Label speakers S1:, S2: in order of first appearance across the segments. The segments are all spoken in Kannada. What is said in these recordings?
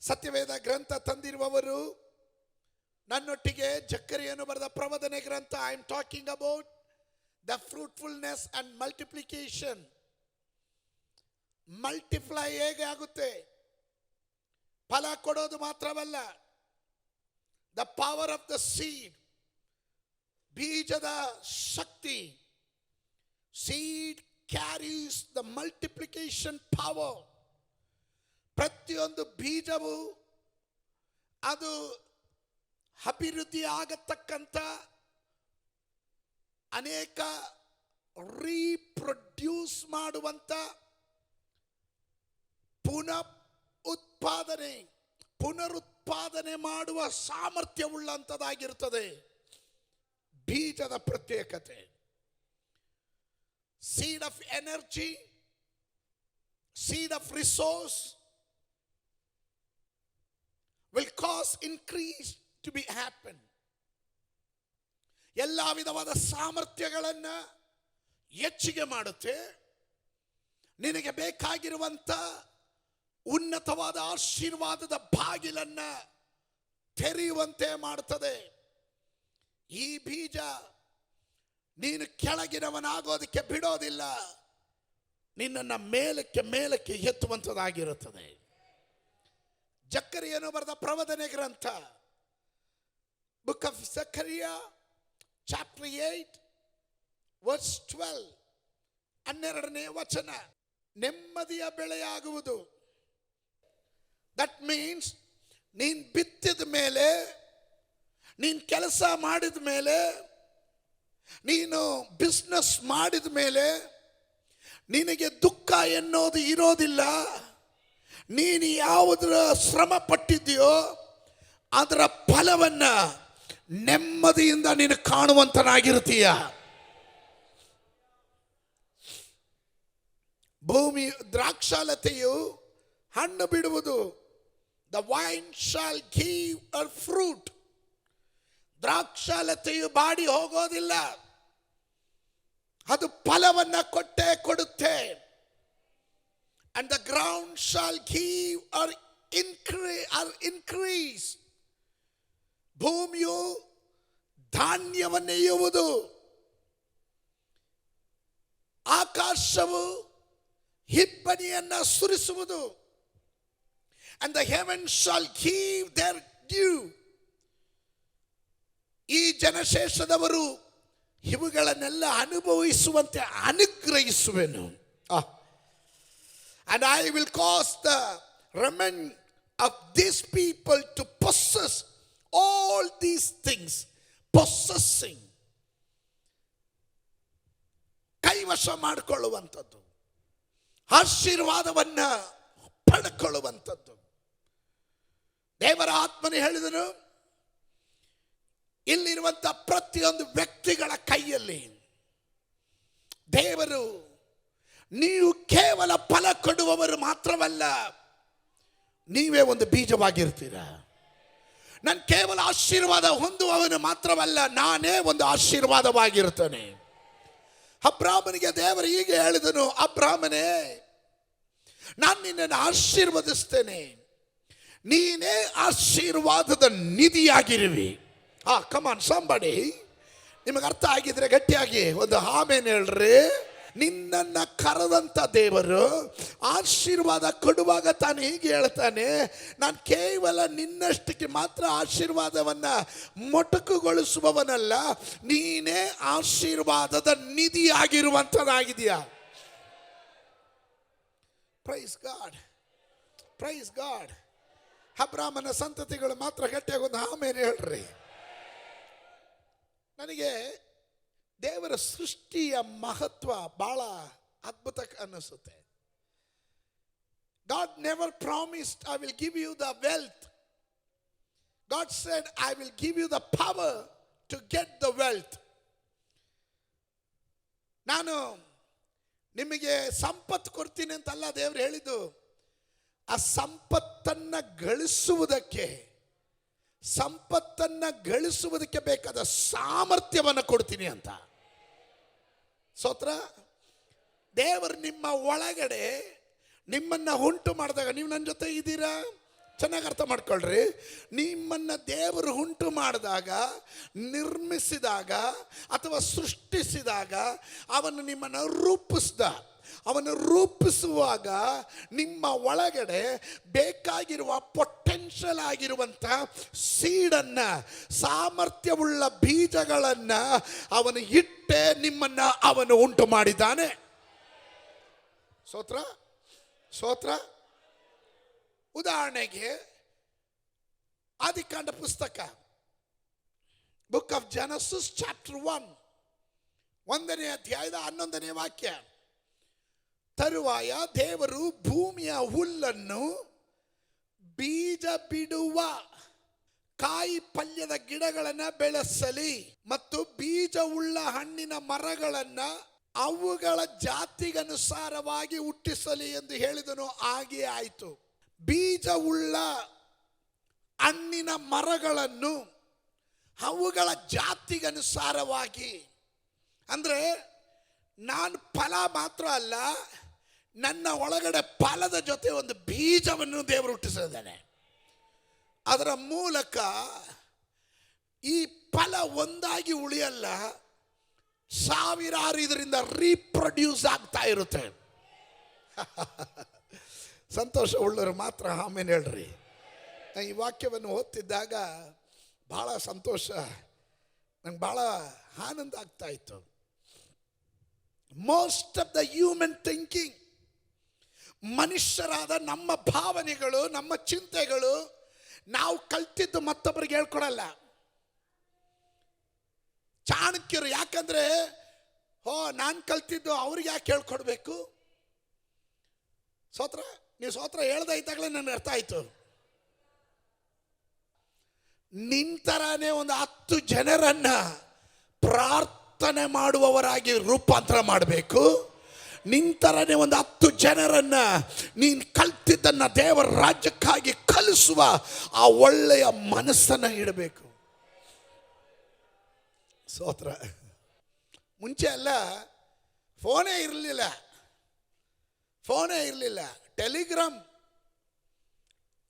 S1: ಸತ್ಯವೇದ ಗ್ರಂಥ ತಂದಿರುವವರು ನನ್ನೊಟ್ಟಿಗೆ ಜಕ್ಕರಿಯನ್ನು ಬರೆದ ಪ್ರವದನೆ ಗ್ರಂಥ. I am talking about the fruitfulness and multiplication. Multiply ಹೇಗೆ ಆಗುತ್ತೆ? ಫಲ ಕೊಡೋದು ಮಾತ್ರವಲ್ಲ, the power of the seed, ಬೀಜದ ಶಕ್ತಿ. Seed carries the multiplication power. ಪ್ರತಿಯೊಂದು ಬೀಜವು ಅದು ಅಭಿವೃದ್ಧಿ ಆಗತಕ್ಕಂಥ ಅನೇಕ ರೀಪ್ರೊಡ್ಯೂಸ್ ಮಾಡುವಂಥ ಪುನರುತ್ಪಾದನೆ ಮಾಡುವ ಸಾಮರ್ಥ್ಯವುಳ್ಳಂಥದ್ದಾಗಿರುತ್ತದೆ ಬೀಜದ ಪ್ರತ್ಯೇಕತೆ. Seed of energy, seed of resource will cause increase to be happen. ಎಲ್ಲ ವಿಧವಾದ ಸಾಮರ್ಥ್ಯಗಳನ್ನು ಹೆಚ್ಚಿಗೆ ಮಾಡುತ್ತೆ. ನಿನಗೆ ಬೇಕಾಗಿರುವಂತ ಉನ್ನತವಾದ ಆಶೀರ್ವಾದದ ಬಾಗಿಲನ್ನ ತೆರೆಯುವಂತೆ ಮಾಡುತ್ತದೆ. ಈ ಬೀಜ ನೀನು ಕೆಳಗಿನವನಾಗೋದಕ್ಕೆ ಬಿಡೋದಿಲ್ಲ, ನಿನ್ನನ್ನು ಮೇಲಕ್ಕೆ ಎತ್ತುವಂಥದ್ದಾಗಿರುತ್ತದೆ. ಜಕ್ಕರಿಯನ್ನು ಬರೆದ ಪ್ರವದನೆ ಗ್ರಂಥ, book of Zechariah chapter 8 verse 12, 12ನೇ ವಚನ. ನೆಮ್ಮದಿಯ ಬೆಳೆಯಾಗುವುದು. ದಟ್ ಮೀನ್ಸ್ ನೀನು ಬಿತ್ತಿದ ಮೇಲೆ, ನೀನು ಕೆಲಸ ಮಾಡಿದ ಮೇಲೆ, ನೀನು ಬಿಸ್ನೆಸ್ ಮಾಡಿದ ಮೇಲೆ ನಿನಗೆ ದುಃಖ ಎನ್ನೋದು ಇರೋದಿಲ್ಲ. ನೀನು ಯಾವುದರ ಶ್ರಮ ಪಟ್ಟಿದೆಯೋ ಅದರ ಫಲವನ್ನ ನೆಮ್ಮದಿಯಿಂದ ನೀನು ಕಾಣುವಂತನಾಗಿರ್ತೀಯ. ಭೂಮಿ ದ್ರಾಕ್ಷಾಲತೆಯು ಹಣ್ಣು ಬಿಡುವುದು. The vine shall give a fruit. ದ್ರಾಕ್ಷಾಲತೆಯು ಬಾಡಿ ಹೋಗೋದಿಲ್ಲ, ಅದು ಫಲವನ್ನ ಕೊಟ್ಟೇ ಕೊಡುತ್ತೆ. And the ground shall give or increase. ಭೂಮಿಯು ಧಾನ್ಯವನ್ನೆಯುವುದು, ಆಕಾಶವು ಹಿಬ್ಬನಿಯನ್ನ ಸುರಿಸುವುದು. And the heavens shall give their due. ಈ ಜನಶೇಷದವರು ಇವುಗಳನ್ನೆಲ್ಲ ಅನುಭವಿಸುವಂತೆ ಅನುಗ್ರಹಿಸುವೆನು. And I will cause the remnant of these people to possess all these things. Possessing, ಕೈವಶ ಮಾಡಿಕೊಳ್ಳುವಂಥದ್ದು, ಆಶೀರ್ವಾದವನ್ನ ಪಡ್ಕೊಳ್ಳುವಂಥದ್ದು. ದೇವರ ಆತ್ಮನೇ ಹೇಳಿದನು, ಇಲ್ಲಿರುವಂಥ ಪ್ರತಿಯೊಂದು ವ್ಯಕ್ತಿಗಳ ಕೈಯಲ್ಲಿ ದೇವರು, ನೀವು ಕೇವಲ ಫಲ ಕೊಡುವವರು ಮಾತ್ರವಲ್ಲ, ನೀವೇ ಒಂದು ಬೀಜವಾಗಿರ್ತೀರ. ನಾನು ಕೇವಲ ಆಶೀರ್ವಾದ ಹೊಂದುವವನು ಮಾತ್ರವಲ್ಲ, ನಾನೇ ಒಂದು ಆಶೀರ್ವಾದವಾಗಿರ್ತೇನೆ. ಅಬ್ರಾಮನಿಗೆ ದೇವರು ಹೀಗೆ ಹೇಳಿದನು, ಅಬ್ರಾಮನೇ, ನಾನು ನಿನ್ನನ್ನು ಆಶೀರ್ವದಿಸ್ತೇನೆ, ನೀನೇ ಆಶೀರ್ವಾದದ ನಿಧಿಯಾಗಿರುವಿ. ಕಮಾನ್ ಸಂಬಡಿ, ನಿಮಗೆ ಅರ್ಥ ಆಗಿದ್ರೆ ಗಟ್ಟಿಯಾಗಿ ಒಂದು ಆಮೇನ್ ಹೇಳ್ರಿ. ನಿನ್ನನ್ನು ಕರೆದಂಥ ದೇವರು ಆಶೀರ್ವಾದ ಕೊಡುವಾಗ ತಾನು ಹೀಗೆ ಹೇಳ್ತಾನೆ, ನಾನು ಕೇವಲ ನಿನ್ನಷ್ಟಕ್ಕೆ ಮಾತ್ರ ಆಶೀರ್ವಾದವನ್ನು ಮೊಟಕುಗೊಳಿಸುವವನಲ್ಲ, ನೀನೇ ಆಶೀರ್ವಾದದ ನಿಧಿಯಾಗಿರುವಂಥದ್ದಾಗಿದೆಯಾ. Praise God, praise God. ಅಬ್ರಾಮನ ಸಂತತಿಗಳು ಮಾತ್ರ ಗಟ್ಟಿಯಾಗಿ ಒಂದು ಆಮೇಲೆ ಹೇಳ್ರಿ. ನನಗೆ ದೇವರ ಸೃಷ್ಟಿಯ ಮಹತ್ವ ಬಹಳ ಅದ್ಭುತ ಅನ್ನಿಸುತ್ತೆ. God never promised I will give you the wealth. God said I will give you the power to get the wealth. ನಾನು ನಿಮಗೆ ಸಂಪತ್ತು ಕೊಡ್ತೀನಿ ಅಂತಲ್ಲ ದೇವರು ಹೇಳಿದ್ದು, ಆ ಸಂಪತ್ತನ್ನು ಗಳಿಸುವುದಕ್ಕೆ ಬೇಕಾದ ಸಾಮರ್ಥ್ಯವನ್ನು ಕೊಡ್ತೀನಿ ಅಂತ. ಸ್ತೋತ್ರ. ದೇವರು ನಿಮ್ಮ ಒಳಗಡೆ ನಿಮ್ಮನ್ನ ಉಂಟು ಮಾಡಿದಾಗ, ನೀವು ನನ್ನ ಜೊತೆ ಇದ್ದೀರಾ, ಚೆನ್ನಾಗಿ ಅರ್ಥ ಮಾಡ್ಕೊಳ್ರಿ. ನಿಮ್ಮನ್ನ ದೇವರು ಉಂಟು ಮಾಡಿದಾಗ, ನಿರ್ಮಿಸಿದಾಗ ಅಥವಾ ಸೃಷ್ಟಿಸಿದಾಗ ಅವನು ನಿಮ್ಮನ್ನು ರೂಪಿಸಿದ. ಅವನು ರೂಪಿಸುವಾಗ ನಿಮ್ಮ ಒಳಗಡೆ ಬೇಕಾಗಿರುವ ಪೊಟೆನ್ಷಿಯಲ್ ಆಗಿರುವಂಥ ಸೀಡನ್ನ, ಸಾಮರ್ಥ್ಯವುಳ್ಳ ಬೀಜಗಳನ್ನ ಅವನು ಇಟ್ಟೆ ನಿಮ್ಮನ್ನ ಅವನು ಉಂಟು ಮಾಡಿದ್ದಾನೆ. ಸ್ತೋತ್ರ ಸ್ತೋತ್ರ. ಉದಾಹರಣೆಗೆ ಆದಿಕಾಂಡ ಪುಸ್ತಕ, ಬುಕ್ ಆಫ್ ಜೆನೆಸಿಸ್ ಚಾಪ್ಟರ್ 1, 1ನೇ ಅಧ್ಯಾಯದ 11ನೇ ವಾಕ್ಯ. ತರುವಾಯ ದೇವರು ಭೂಮಿಯ ಹುಲ್ಲನ್ನು, ಬೀಜ ಬಿಡುವ ಕಾಯಿ ಪಲ್ಯದ ಗಿಡಗಳನ್ನು ಬೆಳೆಸಲಿ ಮತ್ತು ಬೀಜವುಳ್ಳ ಹಣ್ಣಿನ ಮರಗಳನ್ನು ಅವುಗಳ ಜಾತಿಗನುಸಾರವಾಗಿ ಹುಟ್ಟಿಸಲಿ ಎಂದು ಹೇಳಿದನು. ಹಾಗೆಯೇ ಆಯಿತು. ಬೀಜವುಳ್ಳ ಹಣ್ಣಿನ ಮರಗಳನ್ನು ಅವುಗಳ ಜಾತಿಗನುಸಾರವಾಗಿ, ಅಂದರೆ ನಾನು ಫಲ ಮಾತ್ರ ಅಲ್ಲ, ನನ್ನ ಒಳಗಡೆ ಫಲದ ಜೊತೆ ಒಂದು ಬೀಜವನ್ನು ದೇವರು ಹುಟ್ಟಿಸಿದ್ದಾನೆ. ಅದರ ಮೂಲಕ ಈ ಫಲ ಒಂದಾಗಿ ಉಳಿಯಲ್ಲ, ಸಾವಿರಾರು ಇದರಿಂದ ರೀಪ್ರೊಡ್ಯೂಸ್ ಆಗ್ತಾ ಇರುತ್ತೆ. ಸಂತೋಷ ಉಳ್ಳವರು ಮಾತ್ರ ಆಮೇಲೆ ಹೇಳ್ರಿ. ಈ ವಾಕ್ಯವನ್ನು ಓದ್ತಿದ್ದಾಗ ಭಾಳ ಸಂತೋಷ, ನಂಗೆ ಭಾಳ ಆನಂದ ಆಗ್ತಾ ಇತ್ತು. Most of the human thinking, ಮನುಷ್ಯರಾದ ನಮ್ಮ ಭಾವನೆಗಳು, ನಮ್ಮ ಚಿಂತೆಗಳು, ನಾವು ಕಲ್ತಿದ್ದು ಮತ್ತೊಬ್ಬರಿಗೆ ಹೇಳ್ಕೊಡಲ್ಲ. ಚಾಣಕ್ಯರು. ಯಾಕಂದ್ರೆ ನಾನು ಕಲ್ತಿದ್ದು ಅವ್ರಿಗೆ ಯಾಕೆ ಹೇಳ್ಕೊಡ್ಬೇಕು? ಸ್ತೋತ್ರ. ನೀವು ಸ್ತೋತ್ರ ಹೇಳ್ದ ಇದ್ದಾಗಲೇ ನನಗೆ ಅರ್ಥ ಆಯ್ತು. ನಿಂತರನೇ ಒಂದು 10 ಜನರನ್ನ ಪ್ರಾರ್ಥನೆ ಮಾಡುವವರಾಗಿ ರೂಪಾಂತರ ಮಾಡಬೇಕು. ನಿಂತರನೇ ಒಂದು 10 ಜನರನ್ನ ನೀನು ಕಲ್ತಿದ್ದನ್ನ ದೇವರ ರಾಜ್ಯಕ್ಕಾಗಿ ಕಲಿಸುವ ಆ ಒಳ್ಳೆಯ ಮನಸ್ಸನ್ನು ಇಡಬೇಕು. ಸ್ತೋತ್ರ. ಮುಂಚೆ ಎಲ್ಲ ಫೋನೇ ಇರಲಿಲ್ಲ. ಟೆಲಿಗ್ರಾಮ್,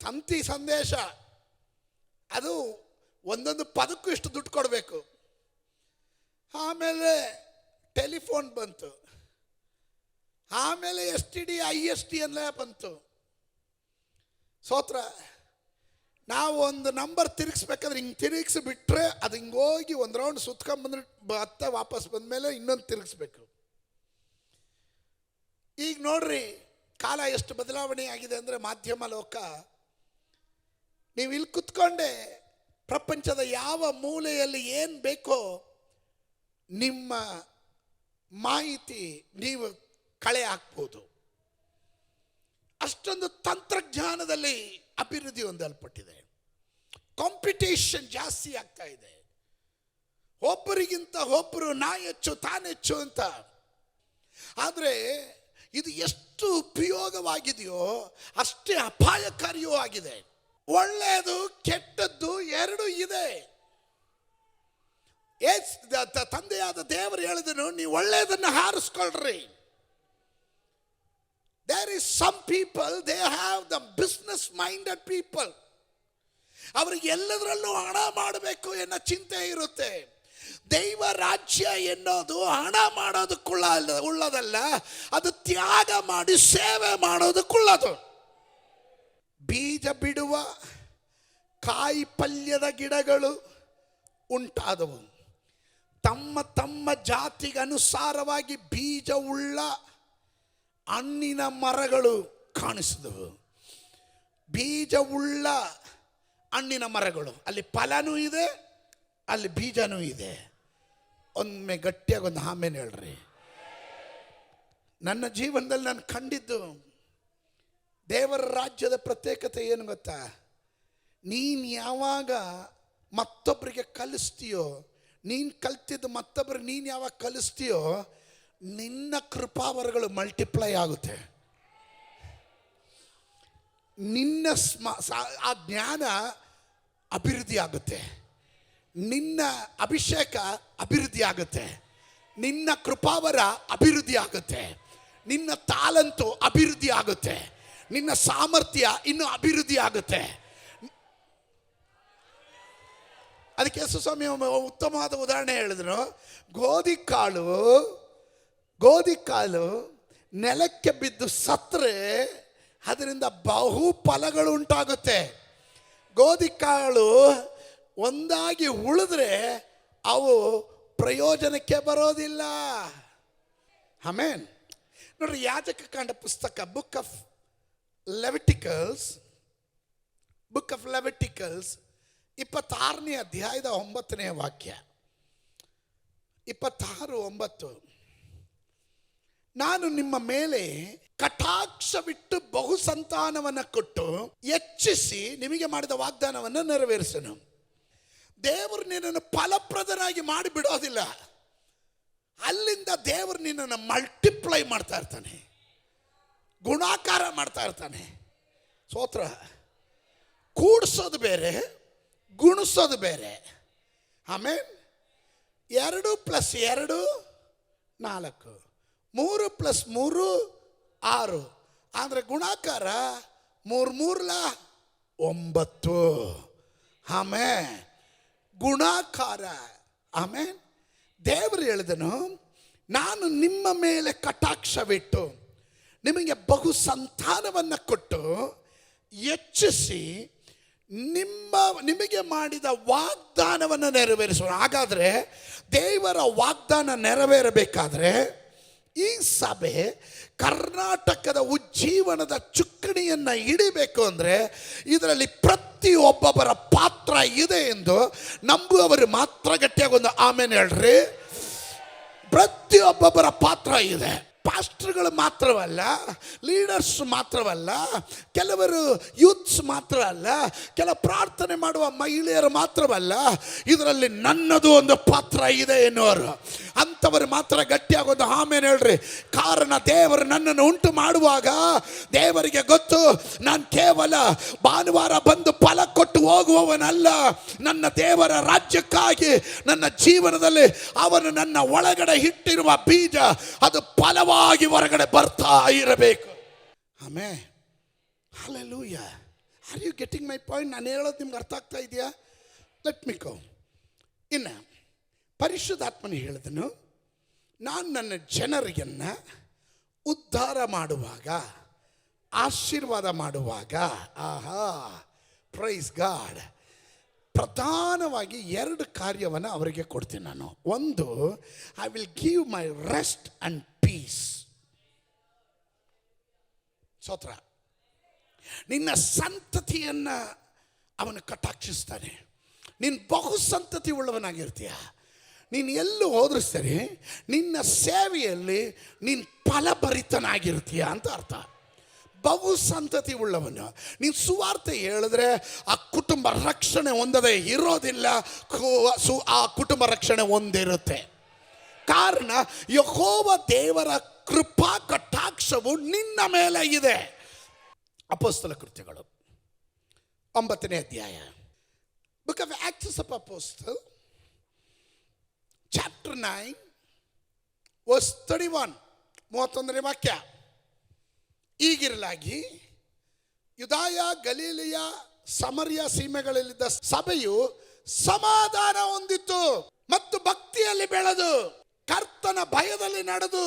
S1: ತಂತಿ ಸಂದೇಶ, ಅದು ಒಂದೊಂದು ಪದಕ್ಕೂ ಇಷ್ಟು ದುಡ್ಡು ಕೊಡಬೇಕು. ಆಮೇಲೆ ಟೆಲಿಫೋನ್ ಬಂತು, ಆಮೇಲೆ STD IST ಎಲ್ಲ ಬಂತು. ಸ್ತೋತ್ರ. ನಾವು ಒಂದು ನಂಬರ್ ತಿರುಗಿಸ್ಬೇಕಾದ್ರೆ ಹಿಂಗೆ ತಿರುಗಿಸ್ಬಿಟ್ರೆ ಅದು ಹಿಂಗೋಗಿ ಒಂದು ರೌಂಡ್ ಸುತ್ಕೊಂಡ್ಬಂದ್ರೆ ಮತ್ತೆ ವಾಪಸ್ ಬಂದಮೇಲೆ ಇನ್ನೊಂದು ತಿರುಗಿಸ್ಬೇಕು. ಈಗ ನೋಡ್ರಿ ಕಾಲ ಎಷ್ಟು ಬದಲಾವಣೆ ಆಗಿದೆ ಅಂದರೆ, ಮಾಧ್ಯಮ ಲೋಕ. ನೀವು ಇಲ್ಲಿ ಕುತ್ಕೊಂಡೆ ಪ್ರಪಂಚದ ಯಾವ ಮೂಲೆಯಲ್ಲಿ ಏನು ಬೇಕೋ ನಿಮ್ಮ ಮಾಹಿತಿ ನೀವು ಕಳೆ ಹಾಕ್ಬೋದು. ಅಷ್ಟೊಂದು ತಂತ್ರಜ್ಞಾನದಲ್ಲಿ ಅಭಿವೃದ್ಧಿ ಹೊಂದಲ್ಪಟ್ಟಿದೆ. ಕಾಂಪಿಟೇಷನ್ ಜಾಸ್ತಿ ಆಗ್ತಾ ಇದೆ. ಒಬ್ಬರಿಗಿಂತ ಒಬ್ಬರು ನಾ ಹೆಚ್ಚು ತಾನೆಚ್ಚು ಅಂತ. ಆದರೆ ಇದು ಎಷ್ಟು ಉಪಯೋಗವಾಗಿದೆಯೋ ಅಷ್ಟೇ ಅಪಾಯಕಾರಿಯೂ ಆಗಿದೆ. ಒಳ್ಳೆಯದು ಕೆಟ್ಟದ್ದು ಎರಡೂ ಇದೆ. ತಂದೆಯಾದ ದೇವರು ಹೇಳಿದನು, ನೀವು ಒಳ್ಳೆಯದನ್ನು ಹಾರಿಸ್ಕೊಳ್ರಿ. There is some people, they have the business minded people. ಅವರಿಗೆ ಎಲ್ಲದರಲ್ಲೂ ಹಣ ಮಾಡಬೇಕು ಎನ್ನೋ ಚಿಂತೆ ಇರುತ್ತೆ. ದೈವ ರಾಜ್ಯ ಎನ್ನೋದು ಹಣ ಮಾಡೋದಕ್ಕುಳ್ಳದಲ್ಲ, ಅದು ತ್ಯಾಗ ಮಾಡಿ ಸೇವೆ ಮಾಡೋದಕ್ಕುಳ್ಳದು. ಬೀಜ ಬಿಡುವ ಕಾಯಿ ಪಲ್ಯದ ಗಿಡಗಳು ಉಂಟಾದವು. ತಮ್ಮ ತಮ್ಮ ಜಾತಿಗೆ ಅನುಸಾರವಾಗಿ ಬೀಜವುಳ್ಳ ಹಣ್ಣಿನ ಮರಗಳು ಕಾಣಿಸಿದವು. ಬೀಜವುಳ್ಳ ಹಣ್ಣಿನ ಮರಗಳು, ಅಲ್ಲಿ ಫಲನೂ ಇದೆ, ಅಲ್ಲಿ ಬೀಜನೂ ಇದೆ. ಒಮ್ಮೆ ಗಟ್ಟಿಯಾಗಿ ಒಂದು ಆಮೇಲೆ ಹೇಳ್ರಿ. ನನ್ನ ಜೀವನದಲ್ಲಿ ನಾನು ಕಂಡಿದ್ದು ದೇವರ ರಾಜ್ಯದ ಪ್ರತ್ಯೇಕತೆ ಏನು ಗೊತ್ತಾ? ನೀನು ಯಾವಾಗ ಮತ್ತೊಬ್ಬರಿಗೆ ಕಲಿಸ್ತೀಯೋ, ನೀನು ಕಲ್ತಿದ್ದು ಮತ್ತೊಬ್ಬರಿಗೆ ನೀನು ಯಾವಾಗ ಕಲಿಸ್ತೀಯೋ, ನಿನ್ನ ಕೃಪಾವರಗಳು ಮಲ್ಟಿಪ್ಲೈ ಆಗುತ್ತೆ. ನಿನ್ನ ಆ ಜ್ಞಾನ ಅಭಿವೃದ್ಧಿ ಆಗುತ್ತೆ, ನಿನ್ನ ಅಭಿಷೇಕ ಅಭಿವೃದ್ಧಿ ಆಗುತ್ತೆ, ನಿನ್ನ ಕೃಪಾವರ ಅಭಿವೃದ್ಧಿ ಆಗುತ್ತೆ, ನಿನ್ನ ತಾಲಂತು ಅಭಿವೃದ್ಧಿ ಆಗುತ್ತೆ, ನಿನ್ನ ಸಾಮರ್ಥ್ಯ ಇನ್ನೂ ಅಭಿವೃದ್ಧಿ ಆಗುತ್ತೆ. ಅದಕ್ಕೆ ಯೇಸುಸ್ವಾಮಿ ಉತ್ತಮವಾದ ಉದಾಹರಣೆ ಹೇಳಿದ್ರು. ಗೋಧಿ ಕಾಳು ನೆಲಕ್ಕೆ ಬಿದ್ದು ಸತ್ತರೆ ಅದರಿಂದ ಬಹು ಫಲಗಳು ಉಂಟಾಗುತ್ತೆ. ಗೋಧಿ ಕಾಳು ಒಂದಾಗಿ ಉಳಿದ್ರೆ ಅವು ಪ್ರಯೋಜನಕ್ಕೆ ಬರೋದಿಲ್ಲ. ಆಮೆನ್. ನೋಡ್ರಿ, ಯಾಜಕಕಾಂಡ ಪುಸ್ತಕ ಬುಕ್ ಆಫ್ ಲೆವಿಟಿಕಲ್ಸ್ 26ನೇ ಅಧ್ಯಾಯದ 9ನೇ ವಾಕ್ಯ. 26:9. ನಾನು ನಿಮ್ಮ ಮೇಲೆ ಕಟಾಕ್ಷವಿಟ್ಟು ಬಹು ಸಂತಾನವನ್ನು ಕೊಟ್ಟು ಹೆಚ್ಚಿಸಿ ನಿಮಗೆ ಮಾಡಿದ ವಾಗ್ದಾನವನ್ನು ನೆರವೇರಿಸನು. ದೇವರು ನಿನ್ನನ್ನು ಫಲಪ್ರದನಾಗಿ ಮಾಡಿಬಿಡೋದಿಲ್ಲ. ಅಲ್ಲಿಂದ ದೇವರು ನಿನ್ನನ್ನು ಮಲ್ಟಿಪ್ಲೈ ಮಾಡ್ತಾ ಇರ್ತಾನೆ, ಗುಣಾಕಾರ ಮಾಡ್ತಾ ಇರ್ತಾನೆ. ಸ್ತೋತ್ರ. ಕೂಡಿಸೋದು ಬೇರೆ, ಗುಣಿಸೋದು ಬೇರೆ. ಆಮೇಲೆ 2 + 2 4, 3 + 3 6. ಅಂದರೆ ಗುಣಾಕಾರ 3 3 9. ಆಮೇಲೆ ಗುಣಾಕಾರ. ಆಮೇಲೆ ದೇವರು ಹೇಳಿದನು, ನಾನು ನಿಮ್ಮ ಮೇಲೆ ಕಟಾಕ್ಷವಿಟ್ಟು ನಿಮಗೆ ಬಹು ಸಂತಾನವನ್ನು ಕೊಟ್ಟು ಹೆಚ್ಚಿಸಿ ನಿಮಗೆ ಮಾಡಿದ ವಾಗ್ದಾನವನ್ನು ನೆರವೇರಿಸೋಣ. ಹಾಗಾದರೆ ದೇವರ ವಾಗ್ದಾನ ನೆರವೇರಬೇಕಾದ್ರೆ ಈ ಸಭೆ ಕರ್ನಾಟಕದ ಉಜ್ಜೀವನದ ಚುಕ್ಕಾಣಿಯನ್ನು ಹಿಡಿಬೇಕು ಅಂದರೆ ಇದರಲ್ಲಿ ಪ್ರತಿಯೊಬ್ಬೊಬ್ಬರ ಪಾತ್ರ ಇದೆ ಎಂದು ನಂಬುವವರು ಮಾತ್ರ ಗಟ್ಟಿಯಾಗಿ ಒಂದು ಆಮೇಲೆ ಹೇಳ್ರಿ. ಪ್ರತಿಯೊಬ್ಬೊಬ್ಬರ ಪಾತ್ರ ಇದೆ. ಪಾಸ್ಟರ್ಗಳು ಮಾತ್ರವಲ್ಲ, ಲೀಡರ್ಸ್ ಮಾತ್ರವಲ್ಲ, ಕೆಲವರು ಯೂತ್ಸ್ ಮಾತ್ರ ಅಲ್ಲ, ಕೆಲ ಪ್ರಾರ್ಥನೆ ಮಾಡುವ ಮಹಿಳೆಯರು ಮಾತ್ರವಲ್ಲ, ಇದರಲ್ಲಿ ನನ್ನದು ಒಂದು ಪಾತ್ರ ಇದೆ ಎನ್ನುವರು ಅಂಥವರು ಮಾತ್ರ ಗಟ್ಟಿಯಾಗೋದು ಆಮೇಲೆ ಹೇಳ್ರಿ. ಕಾರಣ ದೇವರು ನನ್ನನ್ನು ಉಂಟು ಮಾಡುವಾಗ ದೇವರಿಗೆ ಗೊತ್ತು, ನಾನು ಕೇವಲ ಭಾನುವಾರ ಬಂದು ಫಲ ಕೊಟ್ಟು ಹೋಗುವವನಲ್ಲ. ನನ್ನ ದೇವರ ರಾಜ್ಯಕ್ಕಾಗಿ ನನ್ನ ಜೀವನದಲ್ಲಿ ಅವನು ನನ್ನ ಒಳಗಡೆ ಇಟ್ಟಿರುವ ಬೀಜ ಅದು ಫಲವಾಗಿ ಹೊರಗಡೆ ಬರ್ತಾ ಇರಬೇಕು. ಆಮೇಲೆ hallelujah. Are you getting my point? ನಾನು ಹೇಳೋದು ನಿಮ್ಗೆ ಅರ್ಥ ಆಗ್ತಾ ಇದೆಯಾ? Let me go. ಇನ್ನು ಪರಿಶುದ್ಧಾತ್ಮನು ಹೇಳಿದನು, ನಾನು ನನ್ನ ಜನರಿಗನ್ನು ಉದ್ಧಾರ ಮಾಡುವಾಗ, ಆಶೀರ್ವಾದ ಮಾಡುವಾಗ, ಆಹಾ, ಪ್ರೈಸ್ ಗಾಡ್, ಪ್ರಧಾನವಾಗಿ 2 ಕಾರ್ಯವನ್ನು ಅವರಿಗೆ ಕೊಡ್ತೀನಿ ನಾನು. ಒಂದು, I will give my rest and peace. ಸ್ತೋತ್ರ. ನಿನ್ನ ಸಂತತಿಯನ್ನು ಅವನು ಕಟಾಕ್ಷಿಸ್ತಾನೆ. ನೀನು ಬಹು ಸಂತತಿ ಉಳ್ಳವನಾಗಿರ್ತೀಯ. ನೀನು ಎಲ್ಲೂ ಹೋದ್ರೂ ಸರಿ ನಿನ್ನ ಸೇವೆಯಲ್ಲಿ ನೀನು ಫಲಭರಿತನಾಗಿರ್ತೀಯ ಅಂತ ಅರ್ಥ. ಬಹು ಸಂತತಿ ಉಳ್ಳವನು. ನೀನು ಸುವಾರ್ತೆ ಹೇಳಿದ್ರೆ ಆ ಕುಟುಂಬ ರಕ್ಷಣೆ ಹೊಂದದೆ ಇರೋದಿಲ್ಲ, ಆ ಕುಟುಂಬ ರಕ್ಷಣೆ ಹೊಂದಿರುತ್ತೆ. ಕಾರಣ ಯೆಹೋವ ದೇವರ ಕೃಪಾ ಕಟಾಕ್ಷವು ನಿನ್ನ ಮೇಲೆ ಇದೆ. ಅಪೊಸ್ತಲ ಕೃತ್ಯಗಳು 9ನೇ ಅಧ್ಯಾಯ, book of Acts of apostle, chapter 9 verse 31, 31ನೇ ವಾಕ್ಯ. ಈಗಿರಲಾಗಿ ಯುದಾಯ, ಗಲೀಲಿಯ, ಸಮರ್ಯ ಸೀಮೆಗಳಲ್ಲಿದ್ದ ಸಭೆಯು ಸಮಾಧಾನ ಹೊಂದಿತು ಮತ್ತು ಭಕ್ತಿಯಲ್ಲಿ ಬೆಳೆದು ಕರ್ತನ ಭಯದಲ್ಲಿ ನಡೆದು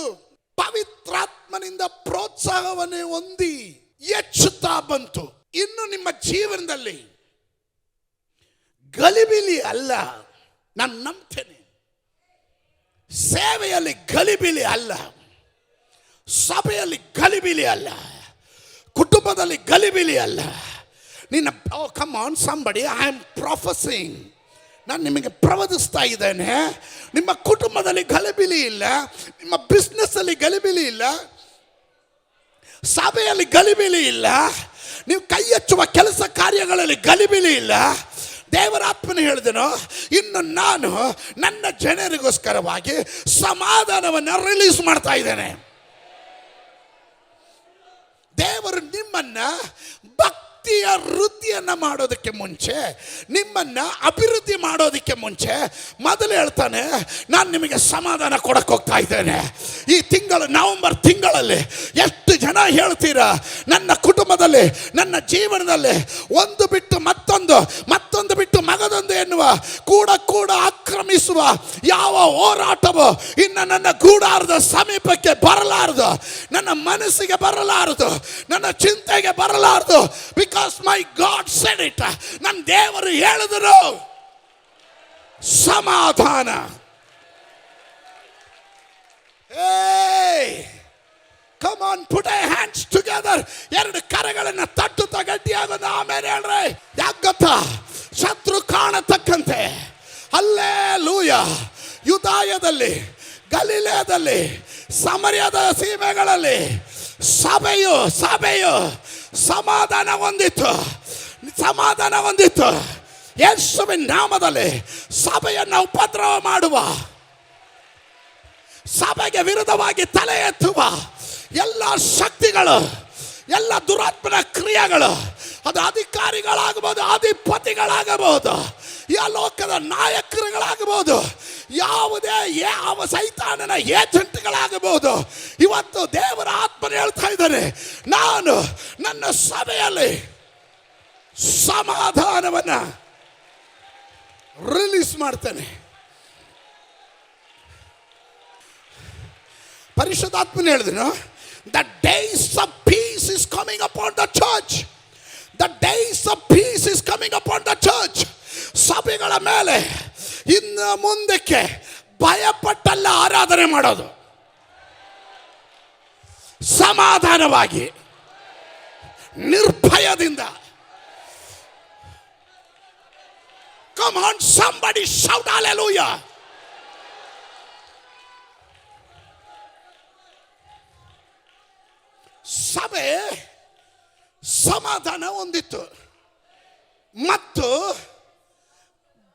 S1: ಪವಿತ್ರಾತ್ಮನಿಂದ ಪ್ರೋತ್ಸಾಹವನ್ನೇ ಹೊಂದಿ ಹೆಚ್ಚುತ್ತಾ ಬಂತು. ಇನ್ನು ನಿಮ್ಮ ಜೀವನದಲ್ಲಿ ಗಲಿಬಿಲಿ ಅಲ್ಲ, ನಾನು ನಂಬ್ತೇನೆ. ಸೇವೆಯಲ್ಲಿ ಗಲಿಬಿಲಿ ಅಲ್ಲ, ಸಭೆಯಲ್ಲಿ ಗಲಿಬಿಲಿ ಅಲ್ಲ, ಕುಟುಂಬದಲ್ಲಿ ಗಲಿಬಿಲಿ ಅಲ್ಲ. ನಿನ್ನ come on somebody, I am prophesying. ನಾನು ನಿಮಗೆ ಪ್ರವದಿಸ್ತಾ ಇದ್ದೇನೆ, ನಿಮ್ಮ ಕುಟುಂಬದಲ್ಲಿ ಗಲಿಬಿಲಿ ಇಲ್ಲ, ನಿಮ್ಮ ಬಿಸ್ನೆಸ್ಸಲ್ಲಿ ಗಲಿಬಿಲಿ ಇಲ್ಲ, ಸಭೆಯಲ್ಲಿ ಗಲಿಬಿಲಿ ಇಲ್ಲ, ನೀವು ಕೈ ಹಚ್ಚುವ ಕೆಲಸ ಕಾರ್ಯಗಳಲ್ಲಿ ಗಲಿಬಿಲಿ ಇಲ್ಲ. ದೇವರಾತ್ಮನು ಹೇಳಿದನು, ಇನ್ನು ನಾನು ನನ್ನ ಜನರಿಗೋಸ್ಕರವಾಗಿ ಸಮಾಧಾನವನ್ನು ರಿಲೀಸ್ ಮಾಡ್ತಾ ಇದ್ದೇನೆ. ದೇವರು ನಿಮ್ಮನ್ನ ಭಕ್ತಿಯ ವೃದ್ಧಿಯನ್ನು ಮಾಡೋದಕ್ಕೆ ಮುಂಚೆ, ನಿಮ್ಮನ್ನು ಅಭಿವೃದ್ಧಿ ಮಾಡೋದಕ್ಕೆ ಮುಂಚೆ ಮೊದಲು ಹೇಳ್ತಾನೆ, ನಾನು ನಿಮಗೆ ಸಮಾಧಾನ ಕೊಡಕ್ಕೆ ಹೋಗ್ತಾ ಇದ್ದೇನೆ. ಈ ತಿಂಗಳು ನವೆಂಬರ್ ತಿಂಗಳಲ್ಲಿ ಎಷ್ಟು ಜನ ಹೇಳ್ತೀರಾ, ನನ್ನ ಕುಟುಂಬದಲ್ಲಿ, ನನ್ನ ಜೀವನದಲ್ಲಿ ಒಂದು ಬಿಟ್ಟು ಮತ್ತೊಂದು, ಮತ್ತೊಂದು ಬಿಟ್ಟು ಮಗದೊಂದು ಎನ್ನುವ ಕೂಡ ಕೂಡ ಆಕ್ರಮಿಸುವ ಯಾವ ಹೋರಾಟವು ಇನ್ನು ನನ್ನ ಗೂಡಾರದ ಸಮೀಪಕ್ಕೆ ಬರಲಾರದು, ನನ್ನ ಮನಸ್ಸಿಗೆ ಬರಲಾರದು, ನನ್ನ ಚಿಂತೆಗೆ ಬರಲಾರದು. Because my God said it. ನನ್ನ ದೇವರು ಹೇಳಿದರು ಸಮಾಧಾನ. Come on, put your hands together. ಎರಡು ಕರಗಳನ್ನು ತಟ್ಟುತ್ತಾ ಗಟ್ಟಿಯಾಗೋದು ಆಮೇಲೆ ಹೇಳ್ರಿ. ಯಾಕೆ ಗೊತ್ತಾ? ಶತ್ರು ಕಾಣತಕ್ಕಂತೆ ಹಲ್ಲೆಲೂಯ ಯೂದಾಯದಲ್ಲಿ, ಗಲಿಲಾಯದಲ್ಲಿ, ಸಮರ್ಯದ ಸೀಮೆಗಳಲ್ಲಿ ಸಭೆಯು ಸಮಾಧಾನ ಹೊಂದಿತ್ತು. ಯೇಸುವಿನ ನಾಮದಲ್ಲಿ ಸಭೆಯನ್ನು ಉಪದ್ರವ ಮಾಡುವ, ಸಭೆಗೆ ವಿರುದ್ಧವಾಗಿ ತಲೆ ಎತ್ತುವ ಎಲ್ಲ ಶಕ್ತಿಗಳು, ಎಲ್ಲ ದುರಾತ್ಮನ ಕ್ರಿಯೆಗಳು, ಅದು ಅಧಿಕಾರಿಗಳಾಗಬಹುದು, ಅಧಿಪತಿಗಳಾಗಬಹುದು, ಈ ಲೋಕದ ನಾಯಕರುಗಳಾಗಬಹುದು, ಯಾವುದೇ ಯಾವ ಸೈತಾನನ ಏಜೆಂಟ್ಗಳಾಗಬಹುದು. ಇವತ್ತು ದೇವರ ಆತ್ಮನ ಹೇಳ್ತಾ ಇದ್ದಾರೆ, ನಾನು ನನ್ನ ಸಭೆಯಲ್ಲಿ ಸಮಾಧಾನವನ್ನು ರಿಲೀಸ್ ಮಾಡ್ತೇನೆ. ಪರಿಶುದ್ಧಾತ್ಮನ ಹೇಳಿದನು, the days of peace is coming upon the church. The days of peace is coming upon the church. ಸಭೆಗಳ ಮೇಲೆ ಇನ್ನು ಮುಂದಕ್ಕೆ ಭಯಪಟ್ಟಲ್ಲ ಆರಾಧನೆ ಮಾಡೋದು, ಸಮಾಧಾನವಾಗಿ ನಿರ್ಭಯದಿಂದ. Come on, somebody shout hallelujah. ಸಭೆ ಸಮಾಧಾನ ಹೊಂದಿತ್ತು ಮತ್ತು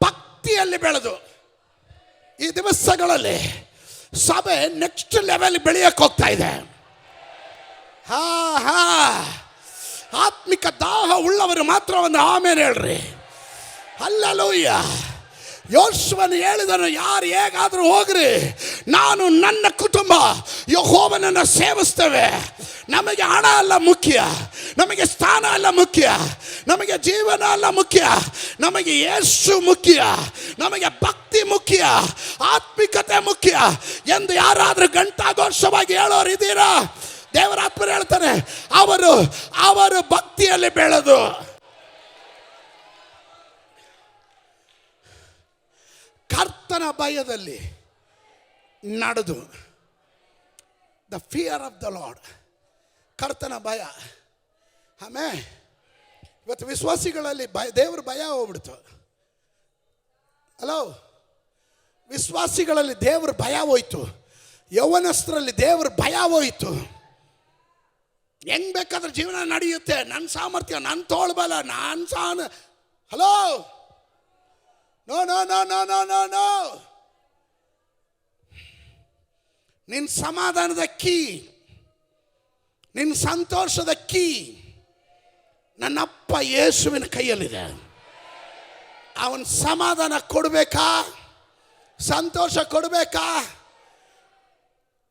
S1: ಭಕ್ತಿಯಲ್ಲಿ ಬೆಳೆದು. ಈ ದಿವಸಗಳಲ್ಲಿ ಸಭೆ ನೆಕ್ಸ್ಟ್ ಲೆವೆಲ್ ಬೆಳೆಯಕ್ಕೆ ಹೋಗ್ತಾ ಇದೆ. ಆತ್ಮಿಕ ದಾಹ ಉಳ್ಳವರು ಮಾತ್ರ ಒಂದು ಆಮೇಲೆ ಹೇಳ್ರಿ. ಹಲ್ಲೆಲೂಯ. ಯೋಶುವನು ಹೇಳಿದನು, ಯಾರು ಹೇಗಾದರೂ ಹೋಗ್ರಿ, ನಾನು ನನ್ನ ಕುಟುಂಬ ಯೆಹೋವನನ್ನು ಸೇವಿಸ್ತೇವೆ. ನಮಗೆ ಹಣ ಅಲ್ಲ ಮುಖ್ಯ, ನಮಗೆ ಸ್ಥಾನ ಅಲ್ಲ ಮುಖ್ಯ, ನಮಗೆ ಜೀವನ ಅಲ್ಲ ಮುಖ್ಯ, ನಮಗೆ ಯೇಸು ಮುಖ್ಯ, ನಮಗೆ ಭಕ್ತಿ ಮುಖ್ಯ, ಆತ್ಮಿಕತೆ ಮುಖ್ಯ ಎಂದು ಯಾರಾದರೂ ಘಂಟಾಘೋಷವಾಗಿ ಹೇಳೋರು ಇದ್ದೀರಾ? ದೇವರ ಆತ್ಮರು ಹೇಳ್ತಾರೆ, ಅವರು ಭಕ್ತಿಯಲ್ಲಿ ಬೆಳೆದು ಕರ್ತನ ಭಯದಲ್ಲಿ ನಡೆದು. The fear of the lord, ಕರ್ತನ ಭಯ. ಆಮೇಲೆ ಇವತ್ತು ವಿಶ್ವಾಸಿಗಳಲ್ಲಿ ದೇವ್ರ ಭಯ ಹೋಗ್ಬಿಡ್ತು. ಹಲೋ, ವಿಶ್ವಾಸಿಗಳಲ್ಲಿ ದೇವ್ರ ಭಯ ಹೋಯ್ತು, ಯೌವನಸ್ಥರಲ್ಲಿ ದೇವ್ರ ಭಯ ಹೋಯ್ತು. ಹೆಂಗ್ ಬೇಕಾದ್ರೆ ಜೀವನ ನಡೆಯುತ್ತೆ, ನನ್ನ ಸಾಮರ್ಥ್ಯ, ನನ್ನ ತೋಳ್ಬಲ, hello, no no no no no no no. ನಿನ್ನ ಸಮಾಧಾನದ ಕೀ, ನಿನ್ನ ಸಂತೋಷದ ಕೀ ನನ್ನಪ್ಪ ಯೇಸುವಿನ ಕೈಯಲ್ಲಿದೆ. ಅವನ ಸಮಾಧಾನ ಕೊಡಬೇಕಾ, ಸಂತೋಷ ಕೊಡಬೇಕಾ?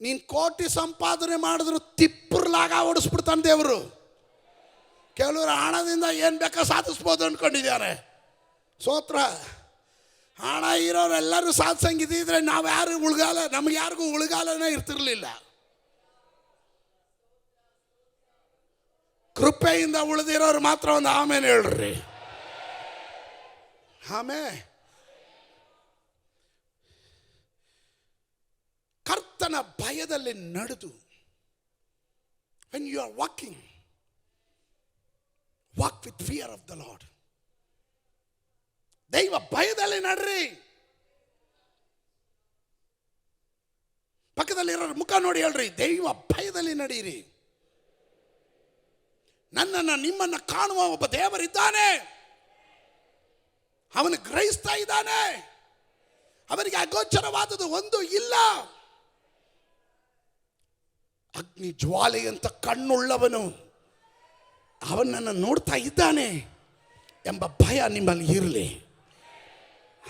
S1: ನೀನು ಕೋಟಿ ಸಂಪಾದನೆ ಮಾಡಿದ್ರು ತಿಪ್ಪರ್ಲಾಗ ಓಡಿಸ್ಬಿಡ್ತಾನೆ ದೇವರು. ಕೆಲವರು ಹಣದಿಂದ ಏನು ಬೇಕಾ ಸಾಧಿಸ್ಬೋದು ಅಂದ್ಕೊಂಡಿದ್ದಾರೆ. ಸ್ತೋತ್ರ. ಹಣ ಇರೋರೆಲ್ಲರೂ ಸಾಧಿಸಂಗಿದ್ದಿದ್ರೆ ನಾವು ಯಾರು ಉಳ್ಗಾಲ, ನಮ್ಗೆ ಯಾರಿಗೂ ಉಳ್ಗಾಲನೇ ಇರ್ತಿರ್ಲಿಲ್ಲ. ಕೃಪೆಯಿಂದ ಉಳಿದಿರೋರು ಮಾತ್ರ ಒಂದು ಆಮೇಲೆ ಹೇಳ್ರಿ. ಆಮೇಲೆ ಕರ್ತನ ಭಯದಲ್ಲಿ ನಡೆದು. when you are walking, walk with fear of the Lord. ದೈವ ಭಯದಲ್ಲಿ ನಡ್ರಿ. ಪಕ್ಕದಲ್ಲಿರೋರ ಮುಖ ನೋಡಿ ಹೇಳ್ರಿ, ದೈವ ಭಯದಲ್ಲಿ ನಡೀರಿ. ನನ್ನನ್ನು ನಿಮ್ಮನ್ನು ಕಾಣುವ ಒಬ್ಬ ದೇವರಿದ್ದಾನೆ, ಅವನು ಗ್ರಹಿಸ್ತಾ ಇದ್ದಾನೆ, ಅವನಿಗೆ ಅಗೋಚರವಾದದ್ದು ಒಂದು ಇಲ್ಲ. ಅಗ್ನಿ ಜ್ವಾಲೆಯಂತ ಕಣ್ಣುಳ್ಳವನು, ಅವನನ್ನು ನೋಡ್ತಾ ಇದ್ದಾನೆ ಎಂಬ ಭಯ ನಿಮ್ಮಲ್ಲಿ ಇರಲಿ.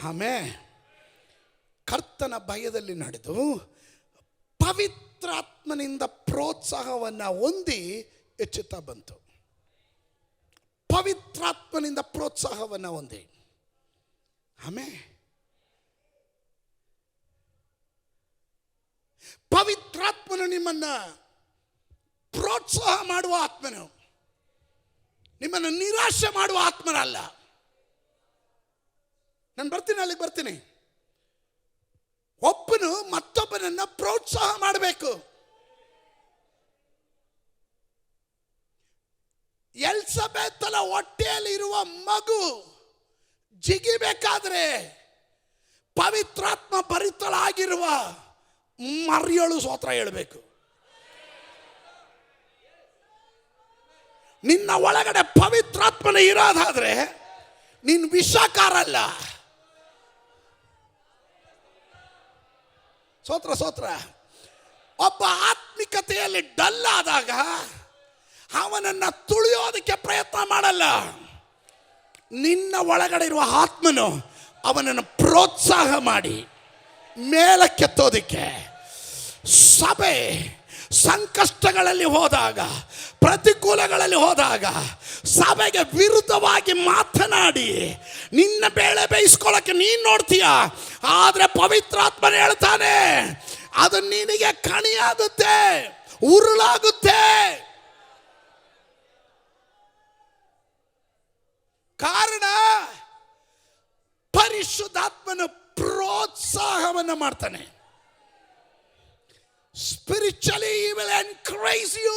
S1: ಆಮೇಲೆ ಕರ್ತನ ಭಯದಲ್ಲಿ ನಡೆದು ಪವಿತ್ರಾತ್ಮನಿಂದ ಪ್ರೋತ್ಸಾಹವನ್ನು ಹೊಂದಿ ಹೆಚ್ಚುತ್ತಾ ಬಂತು. ಪವಿತ್ರಾತ್ಮನಿಂದ ಪ್ರೋತ್ಸಾಹವನ್ನು ಹೊಂದಿ. ಆಮೇಲೆ ಪವಿತ್ರಾತ್ಮನು ನಿಮ್ಮನ್ನ ಪ್ರೋತ್ಸಾಹ ಮಾಡುವ ಆತ್ಮನು, ನಿಮ್ಮನ್ನು ನಿರಾಶೆ ಮಾಡುವ ಆತ್ಮನಲ್ಲ. ನಾನು ಬರ್ತೀನಿ, ಅಲ್ಲಿಗೆ ಬರ್ತೀನಿ. ಒಬ್ಬನು ಮತ್ತೊಬ್ಬನನ್ನ ಪ್ರೋತ್ಸಾಹ ಮಾಡಬೇಕು. ಎಲ್ಸಬೇತನ ಹೊಟ್ಟೆಯಲ್ಲಿ ಇರುವ ಮಗು ಜಿಗಿಬೇಕಾದ್ರೆ ಪವಿತ್ರಾತ್ಮ ಭರಿತಳಾಗಿರುವ ಮರಿಯಳು ಸ್ತೋತ್ರ ಹೇಳಬೇಕು. ನಿನ್ನ ಒಳಗಡೆ ಪವಿತ್ರಾತ್ಮನ ಇರೋದಾದ್ರೆ ನೀನು ವಿಷಕಾರಲ್ಲ. ಸ್ತೋತ್ರ ಸ್ತೋತ್ರ. ಒಬ್ಬ ಆತ್ಮಿಕತೆಯಲ್ಲಿ ಡಲ್ ಆದಾಗ ಅವನನ್ನ ತುಳಿಯೋದಕ್ಕೆ ಪ್ರಯತ್ನ ಮಾಡಲ್ಲ. ನಿನ್ನ ಒಳಗಡೆ ಇರುವ ಆತ್ಮನು ಅವನನ್ನು ಪ್ರೋತ್ಸಾಹ ಮಾಡಿ ಮೇಲಕ್ಕೆತ್ತೋದಕ್ಕೆ. ಸಭೆ ಸಂಕಷ್ಟಗಳಲ್ಲಿ ಹೋದಾಗ, ಪ್ರತಿಕೂಲಗಳಲ್ಲಿ ಹೋದಾಗ ಸಭೆಗೆ ವಿರುದ್ಧವಾಗಿ ಮಾತನಾಡಿ ನಿನ್ನ ಬೇಳೆ ಬೇಯಿಸ್ಕೊಳ್ಳೋಕೆ ನೀನು ನೋಡ್ತೀಯ. ಆದರೆ ಪವಿತ್ರಾತ್ಮನ ಹೇಳ್ತಾನೆ ಅದು ನಿನಗೆ ಕಣಿಯಾಗುತ್ತೆ, ಉರುಳಾಗುತ್ತೆ. ಕಾರಣ ಪರಿಶುದ್ಧಾತ್ಮನ ಪ್ರೋತ್ಸಾಹವನ್ನು ಮಾಡ್ತಾನೆ. Spiritually he will encourage you.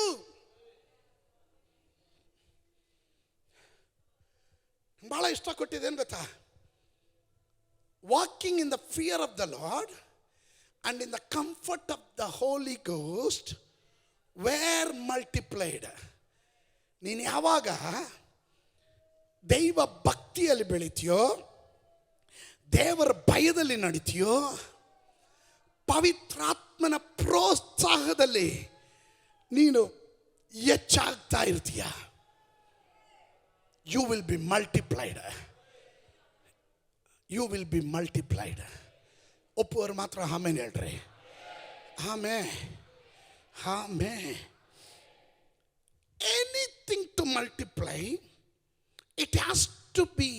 S1: ಬಹಳ ಇಷ್ಟ ಕೊಟ್ಟಿದ್ದೇನು ಗೊತ್ತಾ? Walking in the fear of the Lord and in the comfort of the Holy Ghost were multiplied. ನೀನು ಯಾವಾಗ ದೈವ ಭಕ್ತಿಯಲ್ಲಿ ಬೆಳಿತೀಯೋ, ದೇವರ ಭಯದಲ್ಲಿ ನಡೀತೀಯೋ, ಪವಿತ್ರಾತ್ಮನ ಪ್ರೋತ್ಸಾಹದಲ್ಲಿ ನೀನು ಹೆಚ್ಚಾಗ್ತಾ ಇರ್ತೀಯ, you will be multiplied. You will be multiplied. ಒಪ್ಪುವರು ಮಾತ್ರ ಆಮೇಲೆ ಹೇಳ್ರಿ. ಆಮೇ anything to multiply, it has to be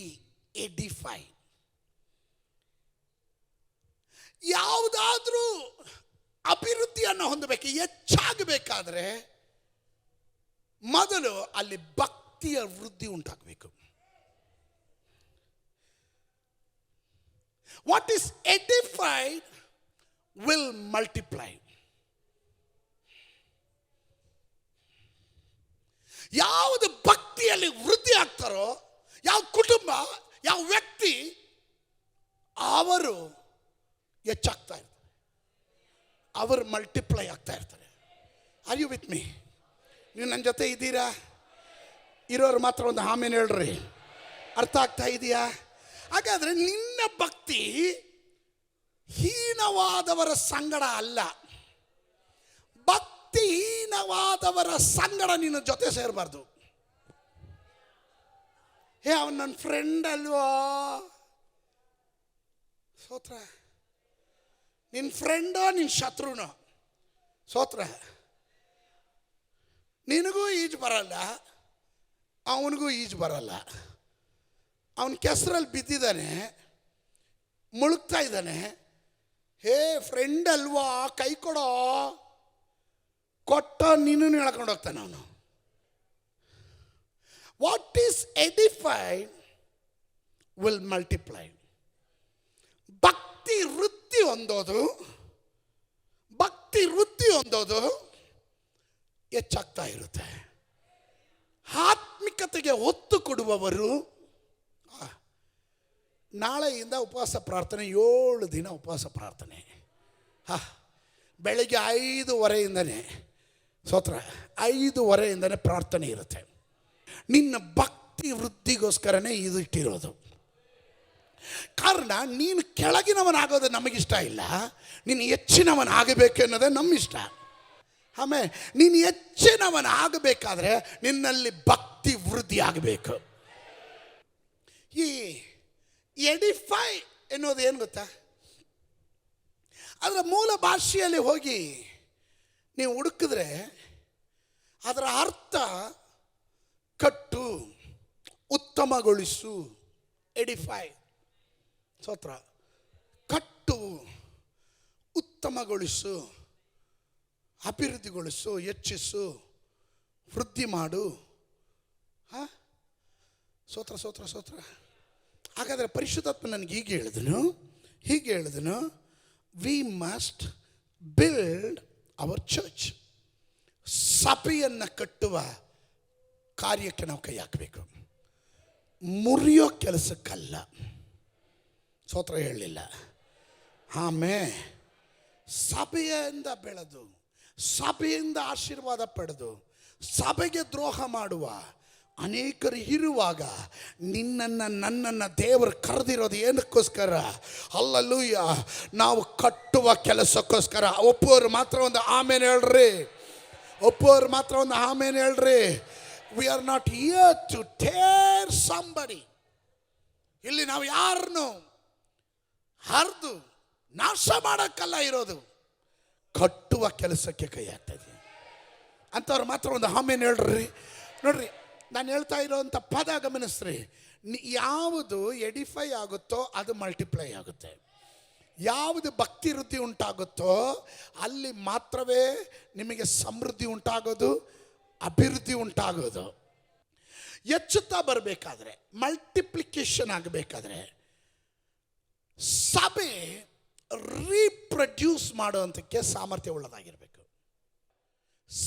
S1: edified. ಯಾವುದಾದ್ರೂ ಅಭಿವೃದ್ಧಿಯನ್ನು ಹೊಂದಬೇಕು, ಹೆಚ್ಚಾಗಬೇಕಾದ್ರೆ ಮೊದಲು ಅಲ್ಲಿ ಭಕ್ತಿಯ ವೃದ್ಧಿ ಉಂಟಾಗಬೇಕು. What is edified will multiply. ಯಾವುದು ಭಕ್ತಿಯಲ್ಲಿ ವೃದ್ಧಿ ಆಗ್ತಾರೋ, ಯಾವ ಕುಟುಂಬ, ಯಾವ ವ್ಯಕ್ತಿ, ಅವರು ಹೆಚ್ಚಾಗ್ತಾ ಇರ್ತಾರೆ, ಅವರು ಮಲ್ಟಿಪ್ಲೈ ಆಗ್ತಾ ಇರ್ತಾರೆ. Are you with me? ನೀವು ನನ್ನ ಜೊತೆ ಇದ್ದೀರಾ? ಇರೋರು ಮಾತ್ರ ಒಂದು ಆಮೇಲೆ ಹೇಳ್ರಿ. ಅರ್ಥ ಆಗ್ತಾ ಇದೆಯಾ? ಹಾಗಾದ್ರೆ ನಿನ್ನ ಭಕ್ತಿ ಹೀನವಾದವರ ಸಂಗಡ ಅಲ್ಲ. ಭಕ್ತಿಹೀನವಾದವರ ಸಂಗಡ ನಿನ್ನ ಜೊತೆ ಸೇರಬಾರ್ದು. ಅವನು ನನ್ನ ಫ್ರೆಂಡ್ ಅಲ್ವಾ? ಸ್ತೋತ್ರ. ನಿನ್ನ ಫ್ರೆಂಡೋ ನಿನ್ನ ಶತ್ರುನೋ? ಸ್ತೋತ್ರ. ನಿನಗೂ ಈಜು ಬರಲ್ಲ, ಅವನಿಗೂ ಈಜು ಬರಲ್ಲ. ಅವನ ಕೆಸರಲ್ಲಿ ಬಿದ್ದಿದ್ದಾನೆ, ಮುಳುಗ್ತಾ ಇದ್ದಾನೆ. ಫ್ರೆಂಡ್ ಅಲ್ವಾ, ಕೈ ಕೊಡೋ, ಕೊಟ್ಟ ನಿನ್ನನ್ನು ಎಳ್ಕೊಂಡು ಹೋಗ್ತಾನೆ ಅವನು. What is edified will multiply. ಭಕ್ತಿ ವೃತ್ತಿ ಹೊಂದೋದು ಹೆಚ್ಚಾಗ್ತಾ ಇರುತ್ತೆ. ಆತ್ಮಿಕತೆಗೆ ಒತ್ತು ಕೊಡುವವರು, ನಾಳೆಯಿಂದ ಉಪವಾಸ ಪ್ರಾರ್ಥನೆ, 7 ದಿನ ಉಪವಾಸ ಪ್ರಾರ್ಥನೆ. ಬೆಳಿಗ್ಗೆ 5:30 ಸ್ತೋತ್ರ, 5:30 ಪ್ರಾರ್ಥನೆ ಇರುತ್ತೆ. ನಿನ್ನ ಭಕ್ತಿ ವೃದ್ಧಿಗೋಸ್ಕರನೇ ಇದು ಇಟ್ಟಿರೋದು. ಕಾರಣ ನೀನು ಕೆಳಗಿನವನಾಗೋದು ನಮಗಿಷ್ಟ ಇಲ್ಲ, ನೀನು ಹೆಚ್ಚಿನವನಾಗಬೇಕು ಅನ್ನೋದೇ ನಮ್ಮಿಷ್ಟ. ಆಮೇಲೆ ನೀನು ಹೆಚ್ಚಿನವನಾಗಬೇಕಾದ್ರೆ ನಿನ್ನಲ್ಲಿ ಭಕ್ತಿ ವೃದ್ಧಿ ಆಗಬೇಕು. ಈ ಎಡಿಫೈ ಎನ್ನುವುದು ಏನು ಗೊತ್ತಾ? ಅದರ ಮೂಲ ಭಾಷೆಯಲ್ಲಿ ಹೋಗಿ ನೀವು ಹುಡುಕಿದ್ರೆ ಅದರ ಅರ್ಥ ಕಟ್ಟು, ಉತ್ತಮಗೊಳಿಸು. ಎಡಿಫೈ. ಸ್ತೋತ್ರ. ಕಟ್ಟು, ಉತ್ತಮಗೊಳಿಸು, ಅಭಿವೃದ್ಧಿಗೊಳಿಸು, ಹೆಚ್ಚಿಸು, ವೃದ್ಧಿ ಮಾಡು. ಸ್ತೋತ್ರ ಸ್ತೋತ್ರ ಸ್ತೋತ್ರ. ಹಾಗಾದರೆ ಪರಿಶುದ್ಧಾತ್ಮ ನನಗೆ ಹೀಗೆ ಹೇಳಿದನು, we must build our church. ಸಭೆಯನ್ನು ಕಟ್ಟುವ ಕಾರ್ಯಕ್ಕೆ ನಾವು ಕೈ ಹಾಕಬೇಕು, ಮುರಿಯೋ ಕೆಲಸಕ್ಕಲ್ಲ. ಸ್ತೋತ್ರ ಹೇಳಲಿಲ್ಲ. ಆಮೇಲೆ ಸಭೆಯಿಂದ ಬೆಳೆದು, ಸಭೆಯಿಂದ ಆಶೀರ್ವಾದ ಪಡೆದು, ಸಭೆಗೆ ದ್ರೋಹ ಮಾಡುವ ಅನೇಕರು ಇರುವಾಗ ನನ್ನನ್ನು ದೇವರು ಕರೆದಿರೋದು ಏನಕ್ಕೋಸ್ಕರ? ಹಲ್ಲೆಲೂಯಾ, ನಾವು ಕಟ್ಟುವ ಕೆಲಸಕ್ಕೋಸ್ಕರ. ಒಪ್ಪೋರು ಮಾತ್ರ ಒಂದು ಆಮೇಲೆ ಹೇಳ್ರಿ. ಒಪ್ಪೋರು ಮಾತ್ರ ಒಂದು ಆಮೇಲೆ ಹೇಳ್ರಿ. We are not here to tear somebody. ಇಲ್ಲಿ ನಾವು ಯಾರನ್ನು ಹರಿದು ನಾಶ ಮಾಡೋಕ್ಕಲ್ಲ ಇರೋದು, ಕಟ್ಟುವ ಕೆಲಸಕ್ಕೆ ಕೈ ಹಾಕ್ತದೆ ಅಂಥವ್ರು ಮಾತ್ರ ಒಂದು ಆಮೇಲೆ ಹೇಳ್ರಿ. ನೋಡ್ರಿ, ನಾನು ಹೇಳ್ತಾ ಇರೋವಂಥ ಪದ ಗಮನಿಸ್ರಿ. ಯಾವುದು ಎಡಿಫೈ ಆಗುತ್ತೋ ಅದು ಮಲ್ಟಿಪ್ಲೈ ಆಗುತ್ತೆ. ಯಾವುದು ಭಕ್ತಿ ವೃದ್ಧಿ ಉಂಟಾಗುತ್ತೋ ಅಲ್ಲಿ ಮಾತ್ರವೇ ನಿಮಗೆ ಸಮೃದ್ಧಿ ಉಂಟಾಗೋದು, ಅಭಿವೃದ್ಧಿ ಉಂಟಾಗೋದು. ಹೆಚ್ಚುತ್ತಾ ಬರಬೇಕಾದ್ರೆ, ಮಲ್ಟಿಪ್ಲಿಕೇಶನ್ ಆಗಬೇಕಾದ್ರೆ ಸಭೆ ರೀಪ್ರೊಡ್ಯೂಸ್ ಮಾಡುವಂಥಕ್ಕೆ ಸಾಮರ್ಥ್ಯ ಉಳ್ಳದಾಗಿರಬೇಕು.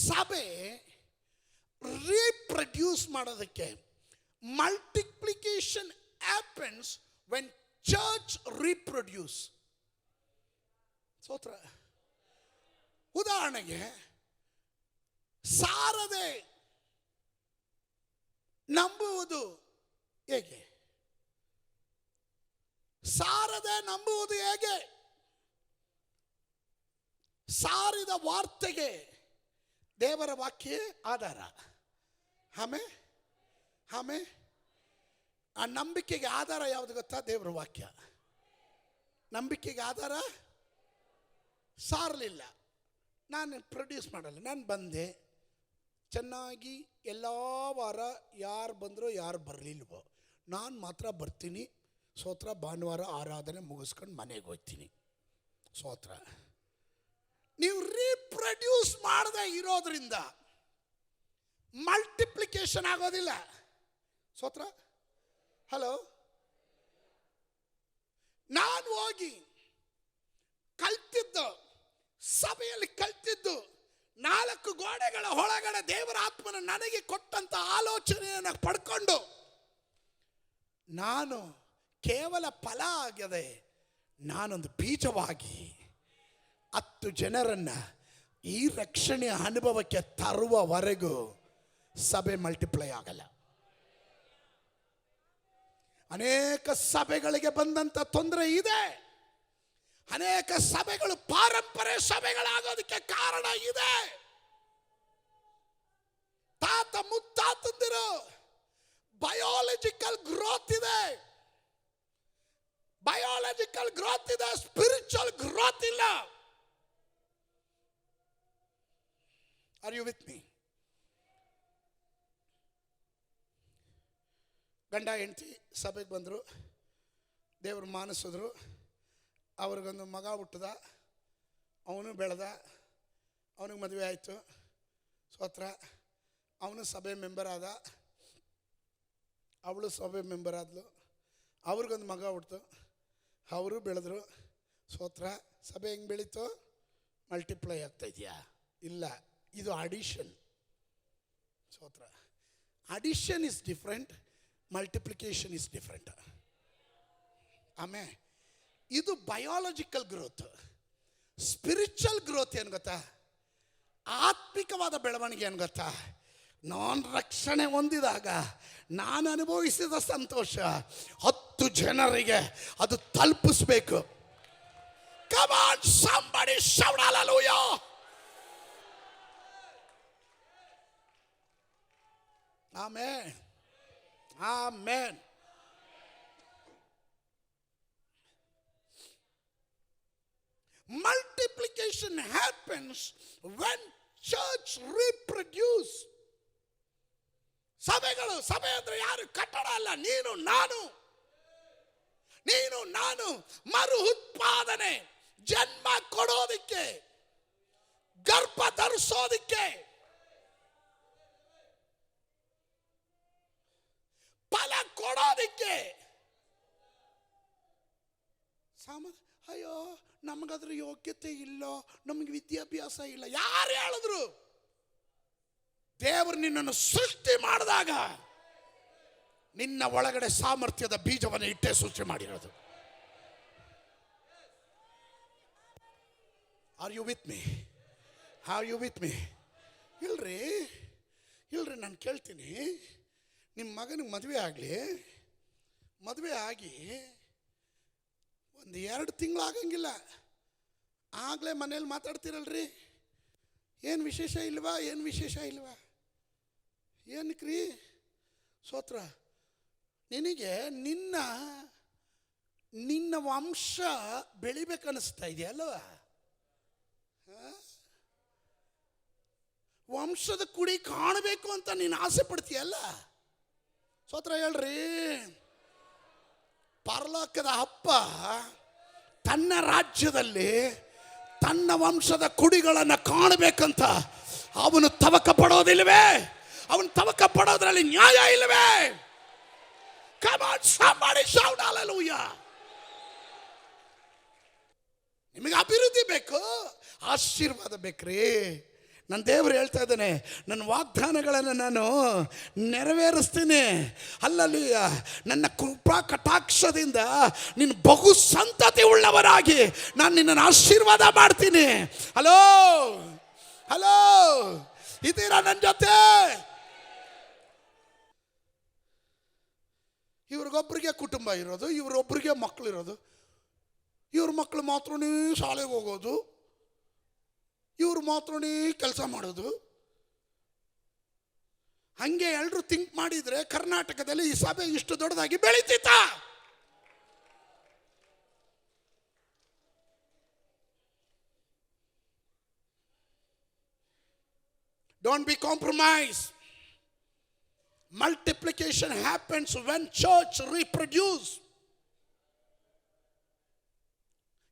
S1: ಸಭೆ ರೀಪ್ರೊಡ್ಯೂಸ್ ಮಾಡೋದಕ್ಕೆ multiplication happens when church reproduce. ಸ್ತೋತ್ರ. ಉದಾಹರಣೆಗೆ, ಸಾರದೆ ನಂಬುವುದು ಹೇಗೆ? ಸಾರದೆ ನಂಬುವುದು ಹೇಗೆ? ಸಾರಿದ ವಾರ್ತೆಗೆ ದೇವರ ವಾಕ್ಯ ಆಧಾರ. ಆಮೇ ಆ ನಂಬಿಕೆಗೆ ಆಧಾರ ಯಾವುದು ಗೊತ್ತಾ? ದೇವರ ವಾಕ್ಯ. ನಂಬಿಕೆಗೆ ಆಧಾರ ಸಾರಲಿಲ್ಲ, ನಾನು ಪ್ರೊಡ್ಯೂಸ್ ಮಾಡಲ್ಲ. ನಾನು ಬಂದೆ ಚೆನ್ನಾಗಿ ಎಲ್ಲ ವಾರ ಯಾರು ಬಂದರೂ ಯಾರು ಬರಲಿಲ್ವೋ, ನಾನು ಮಾತ್ರ ಬರ್ತೀನಿ. ಸ್ತೋತ್ರ. ಭಾನುವಾರ ಆರಾಧನೆ ಮುಗಿಸ್ಕೊಂಡು ಮನೆಗೆ ಹೋಗ್ತೀನಿ. ಸ್ತೋತ್ರ. ನೀವು ರೀಪ್ರೊಡ್ಯೂಸ್ ಮಾಡದೆ ಇರೋದ್ರಿಂದ ಮಲ್ಟಿಪ್ಲಿಕೇಶನ್ ಆಗೋದಿಲ್ಲ. ಸ್ತೋತ್ರ. ಹಲೋ, ನಾನು ಹೋಗಿ ಕಲ್ತಿದ್ದು, ಸಭೆಯಲ್ಲಿ ಕಲ್ತಿದ್ದು, 4 ಗೋಡೆಗಳ ಒಳಗಡೆ ದೇವರ ಆತ್ಮನ ನನಗೆ ಕೊಟ್ಟಂತ ಆಲೋಚನೆಯನ್ನು ಪಡ್ಕೊಂಡು ನಾನು ಕೇವಲ ಫಲ ಆಗದೆ ನಾನೊಂದು ಬೀಜವಾಗಿ 10 ಜನರನ್ನು ಈ ರಕ್ಷಣೆಯ ಅನುಭವಕ್ಕೆ ತರುವವರೆಗೂ ಸಭೆ ಮಲ್ಟಿಪ್ಲೈ ಆಗಲ್ಲ. ಅನೇಕ ಸಭೆಗಳಿಗೆ ಬಂದಂತ ತೊಂದರೆ ಇದೆ. ಅನೇಕ ಸಭೆಗಳು ಪಾರಂಪರ್ಯ ಸಭೆಗಳಾಗೋದಕ್ಕೆ ಕಾರಣ ಇದೆ. ತಾತ ಮುತ್ತಾತಂದಿರು ಬಯೋಲಾಜಿಕಲ್ ಗ್ರೋತ್ ಇದೆ, ಬಯೋಲಾಜಿಕಲ್ ಗ್ರೋತ್ ಇದೆ, ಸ್ಪಿರಿಚುವಲ್ ಗ್ರೋತ್ ಇಲ್ಲ. Are you with me? ಗಂಡ ಹೆಂಡತಿ ಸಭೆಗೆ ಬಂದರು, ದೇವರು ಮಾನಿಸಿದ್ರು. ಅವ್ರಿಗೊಂದು ಮಗ ಹುಟ್ಟದ, ಅವನು ಬೆಳೆದ, ಅವನಿಗೆ ಮದುವೆ ಆಯಿತು. ಸ್ತೋತ್ರ. ಅವನು ಸಭೆ ಮೆಂಬರ್ ಆದ, ಅವಳು ಸಭೆ ಮೆಂಬರ್ ಆದಳು. ಅವ್ರಿಗೊಂದು ಮಗ ಹುಟ್ಟಿತು, ಅವರು ಬೆಳೆದ್ರು. ಸ್ತೋತ್ರ. ಸಭೆ ಹೆಂಗೆ ಬೆಳೀತು? ಮಲ್ಟಿಪ್ಲೈ ಆಗ್ತಾ ಇದೆಯಾ? ಇಲ್ಲ, ಇದು ಅಡಿಷನ್. ಸ್ತೋತ್ರ. Addition is different, multiplication is different. ಆಮೇಲೆ ಇದು ಬಯೋಲಾಜಿಕಲ್ ಗ್ರೋತ್. ಸ್ಪಿರಿಚುವಲ್ ಗ್ರೋತ್ ಏನು ಗೊತ್ತಾ? ಆತ್ಮಿಕವಾದ ಬೆಳವಣಿಗೆ ಏನು ಗೊತ್ತಾ? ನಾನು ರಕ್ಷಣೆ ಹೊಂದಿದಾಗ ನಾನು ಅನುಭವಿಸಿದ ಸಂತೋಷ 10 ಜನರಿಗೆ ಅದು ತಲುಪಿಸ್ಬೇಕು. Come on, somebody shout hallelujah. Amen. Amen. Multiplication happens when church reproduce. ಸಭೆಗಳ ಕಟ್ಟಡಗಳು. ಸಭೆ ಅಂದ್ರೆ ಯಾರು? ಕಟ್ಟಡ ಅಲ್ಲ, ನೀನು ನಾನು ಮರು ಉತ್ಪಾದನೆ, ಜನ್ಮ ಕೊಡೋದಿಕ್ಕೆ, ಗರ್ಭ ಧರಿಸೋದಿಕ್ಕೆ, ಫಲ ಕೊಡೋದಿಕ್ಕೆ. ಅಯ್ಯೋ ನಮಗದ್ರ ಯೋಗ್ಯತೆ ಇಲ್ಲ, ನಮಗೆ ವಿದ್ಯಾಭ್ಯಾಸ ಇಲ್ಲ. ಯಾರು ಹೇಳಿದ್ರು? ದೇವರು ನಿನ್ನನ್ನು ಸೃಷ್ಟಿ ಮಾಡಿದಾಗ ನಿನ್ನ ಒಳಗಡೆ ಸಾಮರ್ಥ್ಯದ ಬೀಜವನ್ನು ಇಟ್ಟೇ ಸೃಷ್ಟಿ ಮಾಡಿರೋದು. Are you with me? ಇಲ್ರಿ ನಾನು ಕೇಳ್ತೀನಿ, ನಿಮ್ಮ ಮಗನಿಗೆ ಮದುವೆ ಆಗಿ ಒಂದು 2 ತಿಂಗಳು ಆಗಂಗಿಲ್ಲ, ಆಗಲೇ ಮನೇಲಿ ಮಾತಾಡ್ತಿರಲ್ರಿ, ಏನು ವಿಶೇಷ ಇಲ್ವಾ? ಏನಕ್ರಿ? ಸ್ತೋತ್ರ. ನಿನಗೆ ನಿನ್ನ ವಂಶ ಬೆಳಿಬೇಕನ್ನಿಸ್ತಾ ಇದೆಯಲ್ವ? ವಂಶದ ಕುಡಿ ಕಾಣಬೇಕು ಅಂತ ನೀನು ಆಸೆ ಪಡ್ತೀಯಲ್ಲ? ಸ್ತೋತ್ರ ಹೇಳ್ರಿ. ಪರಲೋಕದ ಅಪ್ಪ ತನ್ನ ರಾಜ್ಯದಲ್ಲಿ ತನ್ನ ವಂಶದ ಕುಡಿಗಳನ್ನು ಕಾಣಬೇಕಂತ ಅವನು ತವಕ ಪಡೋದಿಲ್ವೇ? ಅವನು ತವಕ ಪಡೋದ್ರಲ್ಲಿ ನ್ಯಾಯ ಇಲ್ಲವೇ? Come on, somebody shout hallelujah. ನಿಮಗೆ ಅಭಿವೃದ್ಧಿ ಬೇಕು, ಆಶೀರ್ವಾದ ಬೇಕ್ರಿ. ನನ್ನ ದೇವರು ಹೇಳ್ತಾ ಇದ್ದಾನೆ, ನನ್ನ ವಾಗ್ದಾನಗಳನ್ನು ನಾನು ನೆರವೇರಿಸ್ತೀನಿ. ಅಲ್ಲಲ್ಲಿಯ ನನ್ನ ಕೃಪಾ ಕಟಾಕ್ಷದಿಂದ ನಿನ್ನ ಬಹು ಸಂತತಿ ಉಳ್ಳವರಾಗಿ ನಾನು ನಿನ್ನನ್ನು ಆಶೀರ್ವಾದ ಮಾಡ್ತೀನಿ. ಹಲೋ ಇದ್ದೀರಾ ನನ್ನ ಜೊತೆ? ಇವ್ರಿಗೊಬ್ಬರಿಗೆ ಕುಟುಂಬ ಇರೋದು, ಇವರೊಬ್ಬರಿಗೆ ಮಕ್ಕಳು ಇರೋದು, ಇವ್ರ ಮಕ್ಕಳು ಮಾತ್ರನೇ ಶಾಲೆಗೆ ಹೋಗೋದು, ಇವ್ರು ಮಾತ್ರನೇ ಕೆಲಸ ಮಾಡೋದು. ಹಂಗೆ ಎಲ್ಲರೂ ಥಿಂಕ್ ಮಾಡಿದ್ರೆ ಕರ್ನಾಟಕದಲ್ಲಿ ಈ ಸಭೆ ಇಷ್ಟು ದೊಡ್ಡದಾಗಿ ಬೆಳೀತಿತ್ತ? Don't be compromised. Multiplication happens when church reproduce.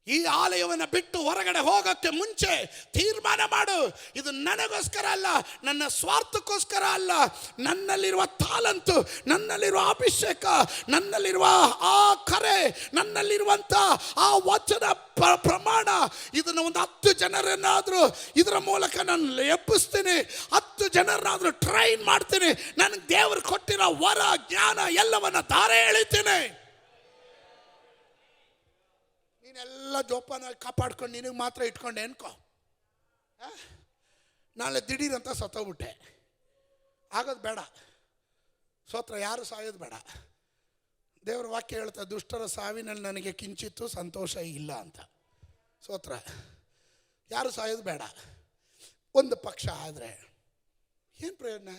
S1: ಈ ಆಲಯವನ್ನು ಬಿಟ್ಟು ಹೊರಗಡೆ ಹೋಗೋಕ್ಕೆ ಮುಂಚೆ ತೀರ್ಮಾನ ಮಾಡು, ಇದು ನನಗೋಸ್ಕರ ಅಲ್ಲ, ನನ್ನ ಸ್ವಾರ್ಥಕ್ಕೋಸ್ಕರ ಅಲ್ಲ. ನನ್ನಲ್ಲಿರುವ ತಾಲಂತು, ನನ್ನಲ್ಲಿರುವ ಅಭಿಷೇಕ, ನನ್ನಲ್ಲಿರುವ ಆ ಕರೆ, ನನ್ನಲ್ಲಿರುವಂಥ ಆ ವಚನ ಪ್ರಮಾಣ, ಇದನ್ನು ಒಂದು 10 ಜನರನ್ನಾದರೂ ಇದರ ಮೂಲಕ ನಾನು ಎಬ್ಬಿಸ್ತೀನಿ, 10 ಜನರನ್ನಾದರೂ ಟ್ರೈನ್ ಮಾಡ್ತೀನಿ. ನನಗೆ ದೇವರು ಕೊಟ್ಟಿರೋ ವರ, ಜ್ಞಾನ ಎಲ್ಲವನ್ನ ಧಾರೆ ಎಳಿತೀನಿ. ನೀನೆಲ್ಲ ಜೋಪಾನ ಕಾಪಾಡ್ಕೊಂಡು ನಿನಗೆ ಮಾತ್ರ ಇಟ್ಕೊಂಡೆ ಅನ್ಕೋ, ನಾಳೆ ದಿಢೀರಂತ ಸತ್ತೋಗ್ಬಿಟ್ಟೆ, ಆಗೋದು ಬೇಡ. ಸ್ತೋತ್ರ. ಯಾರು ಸಾಯೋದು ಬೇಡ. ದೇವರ ವಾಕ್ಯ ಹೇಳ್ತಾ, ದುಷ್ಟರ ಸಾವಿನಲ್ಲಿ ನನಗೆ ಕಿಂಚಿತ್ತು ಸಂತೋಷ ಇಲ್ಲ ಅಂತ. ಸ್ತೋತ್ರ. ಯಾರು ಸಾಯೋದು ಬೇಡ. ಒಂದು ಪಕ್ಷ ಆದರೆ ಏನು ಪ್ರಯೋಜನ?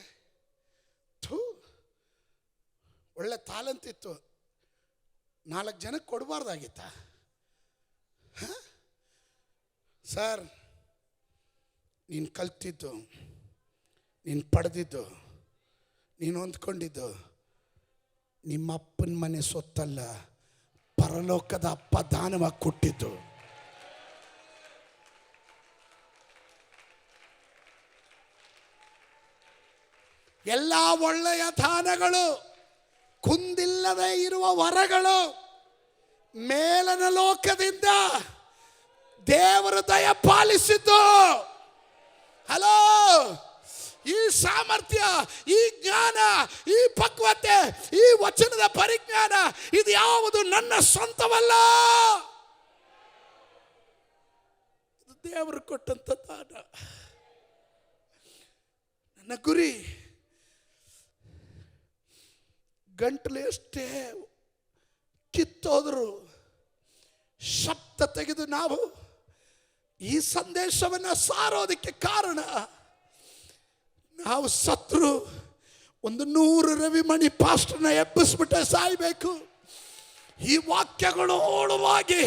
S1: ಒಳ್ಳೆ ತಾಲಂತಿತ್ತು, 4 ಜನಕ್ಕೆ ಕೊಡಬಾರ್ದಾಗಿತ್ತ? ಸರ್, ನೀನು ಕಲ್ತಿದ್ದು, ನೀನು ಪಡೆದಿದ್ದು, ನೀನು ಹೊಂದ್ಕೊಂಡಿದ್ದು ನಿಮ್ಮ ಅಪ್ಪನ ಮನೆ ಸೊತ್ತಲ್ಲ, ಪರಲೋಕದ ಅಪ್ಪ ದಾನವಾಗಿ ಕೊಟ್ಟಿದ್ದು. ಎಲ್ಲ ಒಳ್ಳೆಯ ದಾನಗಳು, ಕುಂದಿಲ್ಲದೆ ಇರುವ ವರಗಳು ಮೇಲನ ಲೋಕದಿಂದ ದೇವರು ದಯ ಪಾಲಿಸಿದ್ದು. ಹಲೋ, ಈ ಸಾಮರ್ಥ್ಯ, ಈ ಜ್ಞಾನ, ಈ ಪಕ್ವತೆ, ಈ ವಚನದ ಪರಿಜ್ಞಾನ, ಇದು ಯಾವುದು ನನ್ನ ಸ್ವಂತವಲ್ಲ, ಇದು ದೇವರು ಕೊಟ್ಟಂತ ದಾನ. ನನ್ನ ಗುರಿ ಗಂಟಲು ಎಷ್ಟೇ ಕಿತ್ತೋದ್ರು ಶಬ್ದ ತೆಗೆದು ನಾವು ಈ ಸಂದೇಶವನ್ನು ಸಾರೋದಕ್ಕೆ ಕಾರಣ, ನಾವು ಸತ್ರು ಒಂದು 100 ರವಿಮಣಿ ಪಾಸ್ಟರ್ನ ಎಬ್ಬಿಸ್ಬಿಟ್ಟೆ ಸಾಯ್ಬೇಕು. ಈ ವಾಕ್ಯಗಳು ಓಡುವಾಗಿ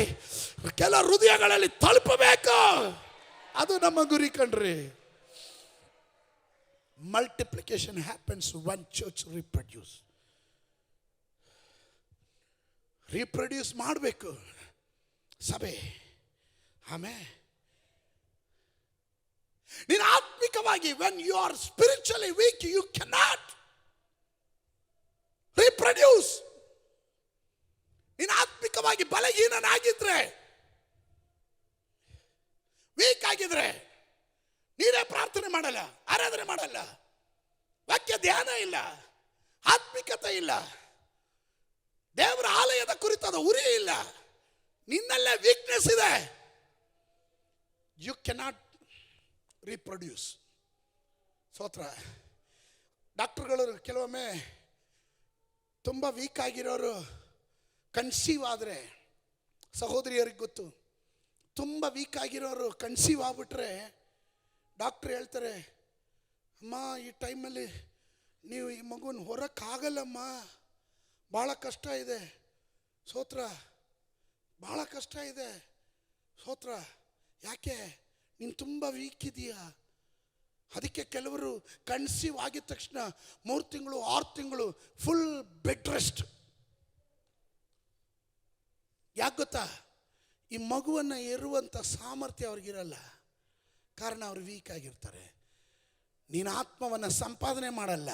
S1: ಕೆಲ ಹೃದಯಗಳಲ್ಲಿ ತಲುಪಬೇಕು. ಅದು ನಮ್ಮ ಗುರಿ ಕಣ್ರಿ. Multiplication happens when church reproduce ಮಾಡಬೇಕು ಸಭೆ. ಆಮೆನ್. ನೀನು ಆತ್ಮಿಕವಾಗಿ, when you are spiritually weak, you cannot reproduce. ನೀನು ಆತ್ಮಿಕವಾಗಿ ಬಲಹೀನನಾಗಿದ್ರೆ, ವೀಕ್ ಆಗಿದ್ರೆ, ನೀನೇ ಪ್ರಾರ್ಥನೆ ಮಾಡಲ್ಲ, ಆರಾಧನೆ ಮಾಡಲ್ಲ, ವಾಕ್ಯ ಧ್ಯಾನ ಇಲ್ಲ, ಆತ್ಮಿಕತೆ ಇಲ್ಲ, ದೇವರ ಆಲಯದ ಕುರಿತಾದ ಉರಿ ಇಲ್ಲ, ನಿನ್ನಲ್ಲೇ ವೀಕ್ನೆಸ್ ಇದೆ, ಯು ಕೆನಾಟ್ ರೀಪ್ರೊಡ್ಯೂಸ್. ಸ್ತೋತ್ರ. ಡಾಕ್ಟರ್ಗಳು ಕೆಲವೊಮ್ಮೆ ತುಂಬ ವೀಕ್ ಆಗಿರೋರು ಕನ್ಸೀವ್ ಆದರೆ, ಸಹೋದರಿಯರಿಗೆ ಗೊತ್ತು, ತುಂಬ ವೀಕ್ ಆಗಿರೋರು ಕನ್ಸೀವ್ ಆಗ್ಬಿಟ್ರೆ ಡಾಕ್ಟ್ರ್ ಹೇಳ್ತಾರೆ, ಅಮ್ಮ ಈ ಟೈಮಲ್ಲಿ ನೀವು ಈ ಮಗುನ ಹೊರಕ್ಕಾಗಲ್ಲಮ್ಮ, ಭಾಳ ಕಷ್ಟ ಇದೆ. ಸ್ತೋತ್ರ. ಭಾಳ ಕಷ್ಟ ಇದೆ. ಸ್ತೋತ್ರ. ಯಾಕೆ? ನೀನು ತುಂಬ ವೀಕ್ ಇದೆಯಾ. ಅದಕ್ಕೆ ಕೆಲವರು ಕನ್ಸೀವ್ ಆಗಿದ ತಕ್ಷಣ 3 ತಿಂಗಳು 6 ತಿಂಗಳು ಫುಲ್ ಬೆಡ್ ರೆಸ್ಟ್. ಯಾಕೆ ಗೊತ್ತಾ? ಈ ಮಗುವನ್ನು ಇರುವಂಥ ಸಾಮರ್ಥ್ಯ ಅವ್ರಿಗಿರಲ್ಲ. ಕಾರಣ ಅವರು ವೀಕ್ ಆಗಿರ್ತಾರೆ. ನೀನು ಆತ್ಮವನ್ನು ಸಂಪಾದನೆ ಮಾಡಲ್ಲ,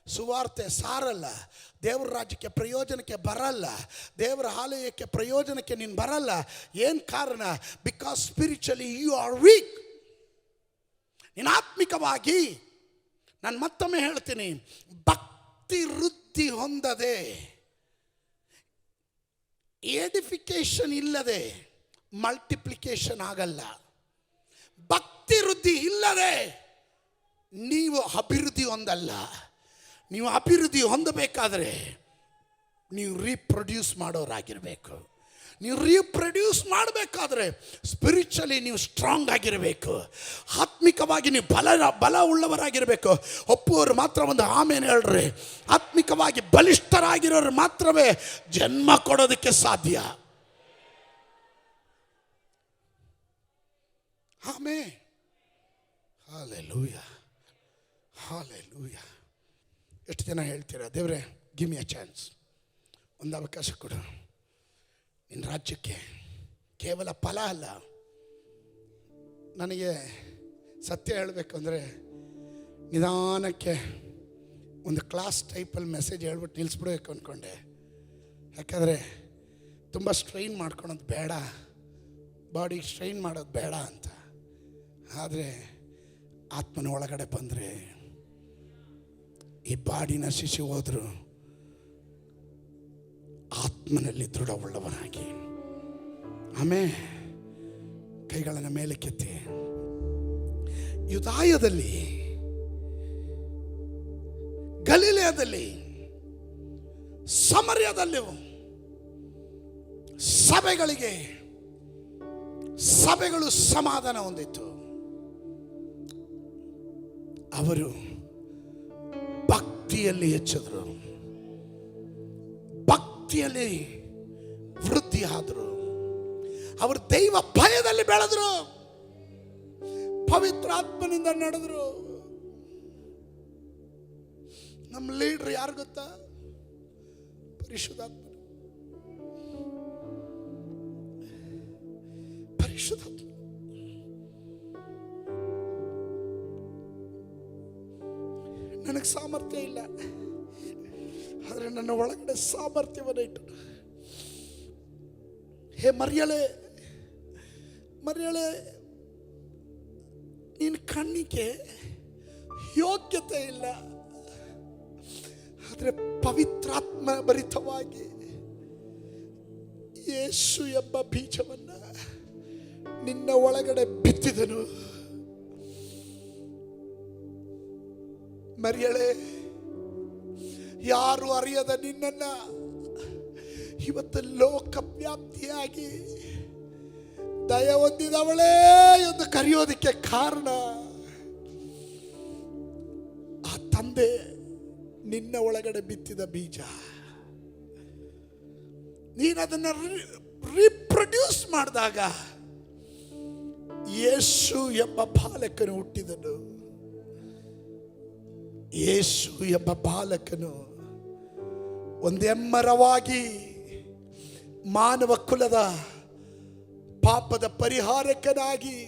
S1: ಸುವಾರ್ತೆ ಸಾರಲ್ಲ, ದೇವರ ರಾಜ್ಯಕ್ಕೆ ಪ್ರಯೋಜನಕ್ಕೆ ಬರಲ್ಲ, ದೇವರ ಆಲಯಕ್ಕೆ ಪ್ರಯೋಜನಕ್ಕೆ ನೀನು ಬರಲ್ಲ. ಏನು ಕಾರಣ? Because spiritually you are weak. ನೀನು ಆತ್ಮಿಕವಾಗಿ, ನಾನು ಮತ್ತೊಮ್ಮೆ ಹೇಳ್ತೀನಿ, ಭಕ್ತಿ ವೃದ್ಧಿ ಹೊಂದದೆ, ಎಡಿಫಿಕೇಶನ್ ಇಲ್ಲದೆ ಮಲ್ಟಿಪ್ಲಿಕೇಶನ್ ಆಗಲ್ಲ. ಭಕ್ತಿ ವೃದ್ಧಿ ಇಲ್ಲದೆ ನೀವು ಅಭಿವೃದ್ಧಿ ಹೊಂದಲ್ಲ. ನೀವು ಅಭಿವೃದ್ಧಿ ಹೊಂದಬೇಕಾದ್ರೆ ನೀವು ರೀಪ್ರೊಡ್ಯೂಸ್ ಮಾಡೋರಾಗಿರಬೇಕು. ನೀವು ರೀಪ್ರೊಡ್ಯೂಸ್ ಮಾಡಬೇಕಾದ್ರೆ ಸ್ಪಿರಿಚುವಲಿ ನೀವು ಸ್ಟ್ರಾಂಗ್ ಆಗಿರಬೇಕು, ಆತ್ಮಿಕವಾಗಿ ನೀವು ಬಲ ಉಳ್ಳವರಾಗಿರಬೇಕು. ಒಪ್ಪುವವರು ಮಾತ್ರ ಒಂದು ಆಮೇಲೆ ಹೇಳ್ರಿ. ಆತ್ಮಿಕವಾಗಿ ಬಲಿಷ್ಠರಾಗಿರೋರು ಮಾತ್ರವೇ ಜನ್ಮ ಕೊಡೋದಕ್ಕೆ ಸಾಧ್ಯ. ಆಮೆನ್. Hallelujah, hallelujah. ಎಷ್ಟು ಜನ ಹೇಳ್ತೀರಾ, ದೇವರೇ ಗಿವ್ ಮಿ ಅ ಚಾನ್ಸ್, ಒಂದು ಅವಕಾಶ ಕೊಡು. ನಿನ್ನ ರಾಜ್ಯಕ್ಕೆ ಕೇವಲ ಫಲ ಅಲ್ಲ. ನನಗೆ ಸತ್ಯ ಹೇಳಬೇಕು ಅಂದರೆ ನಿಧಾನಕ್ಕೆ ಒಂದು ಕ್ಲಾಸ್ ಟೈಪಲ್ಲಿ ಮೆಸೇಜ್ ಹೇಳ್ಬಿಟ್ಟು ನಿಲ್ಲಿಸ್ಬಿಡ್ಬೇಕು ಅಂದ್ಕೊಂಡೆ. ಯಾಕಂದರೆ ತುಂಬ ಸ್ಟ್ರೈನ್ ಮಾಡ್ಕೊಳೋದು ಬೇಡ, ಬಾಡಿಗೆ ಸ್ಟ್ರೈನ್ ಮಾಡೋದು ಬೇಡ ಅಂತ. ಆದರೆ ಆತ್ಮನ ಒಳಗಡೆ ಬಂದರೆ ಈ ಬಾಡಿನ ಶಿಶು ಹೋದ್ರು ಆತ್ಮನಲ್ಲಿ ದೃಢವುಳ್ಳವನಾಗಿ. ಆಮೇಲೆ ಕೈಗಳನ್ನು ಮೇಲೆ ಕೆತ್ತಿ. ಯೂದಾಯದಲ್ಲಿ, ಗಲಿಲಾಯದಲ್ಲಿ, ಸಮರ್ಯದಲ್ಲಿ ಸಭೆಗಳು ಸಮಾಧಾನ ಹೊಂದಿತ್ತು. ಅವರು ಭಕ್ತಿಯಲ್ಲಿ ಹೆಚ್ಚಿದ್ರು, ಭಕ್ತಿಯಲ್ಲಿ ವೃದ್ಧಿ ಆದರು, ಅವರು ದೈವ ಭಯದಲ್ಲಿ ಬೆಳೆದ್ರು, ಪವಿತ್ರ ಆತ್ಮನಿಂದ ನಡೆದ್ರು. ನಮ್ಮ ಲೀಡರ್ ಯಾರು ಗೊತ್ತಾ? ಪರಿಶುದ್ಧಾತ್ಮ. ಪರಿಶುದ್ಧಾತ್ಮ. ನನಗೆ ಸಾಮರ್ಥ್ಯ ಇಲ್ಲ, ಆದರೆ ನನ್ನ ಒಳಗಡೆ ಸಾಮರ್ಥ್ಯವನ್ನು ಇಟ್ಟು, ಹೇ ಮರಿಯಳೆ, ನಿನ್ನ ಕಣ್ಣಿಗೆ ಯೋಗ್ಯತೆ ಇಲ್ಲ, ಆದರೆ ಪವಿತ್ರಾತ್ಮ ಭರಿತವಾಗಿ ಯೇಸು ಎಂಬ ಬೀಜವನ್ನು ನಿನ್ನ ಒಳಗಡೆ ಬಿತ್ತಿದನು. ಮರಿಯಳೆ, ಯಾರು ಅರಿಯದ ನಿನ್ನನ್ನ ಇವತ್ತು ಲೋಕವ್ಯಾಪ್ತಿಯಾಗಿ ದಯ ಹೊಂದಿದವಳೇ ಎಂದು ಕರೆಯೋದಕ್ಕೆ ಕಾರಣ ಆ ತಂದೆ ನಿನ್ನ ಒಳಗಡೆ ಬಿತ್ತಿದ ಬೀಜ. ನೀನದನ್ನು ರೀಪ್ರೊಡ್ಯೂಸ್ ಮಾಡಿದಾಗ ಯೇಸು ಎಂಬ ಬಾಲಕನು ಹುಟ್ಟಿದನು. ಯೇಸು ಎಂಬ ಬಾಲಕನು ಒಂದೆಮ್ಮರವಾಗಿ ಮಾನವ ಕುಲದ ಪಾಪದ ಪರಿಹಾರಕನಾಗಿ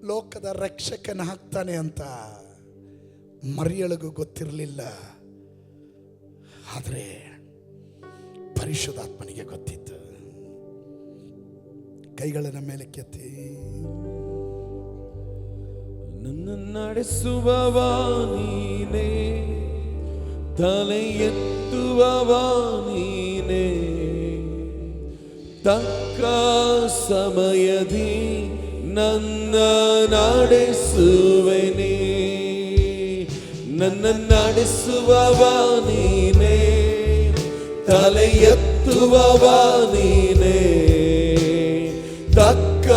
S1: ಲೋಕದ ರಕ್ಷಕನಾಗ್ತಾನೆ ಅಂತ ಮರಿಯಳಿಗೂ ಗೊತ್ತಿರಲಿಲ್ಲ. ಆದರೆ ಪರಿಶುದ್ಧಾತ್ಮನಿಗೆ ಗೊತ್ತಿತ್ತು. ಕೈಗಳನ್ನು ಮೇಲೆ ಕೆತ್ತಿ.
S2: ನನ್ನ ನಡೆಸುವವ ನೀನೇ, ತಲೆ ಎತ್ತುವವ ನೀನೇ, ತಕ್ಕ ಸಮಯದಿ ನನ್ನ ನಡೆಸುವೆನೇ. ನನ್ನ ನಡೆಸುವವ ನೀನೇ, ತಲೆ ಎತ್ತುವವ ನೀನೇ, ತಕ್ಕ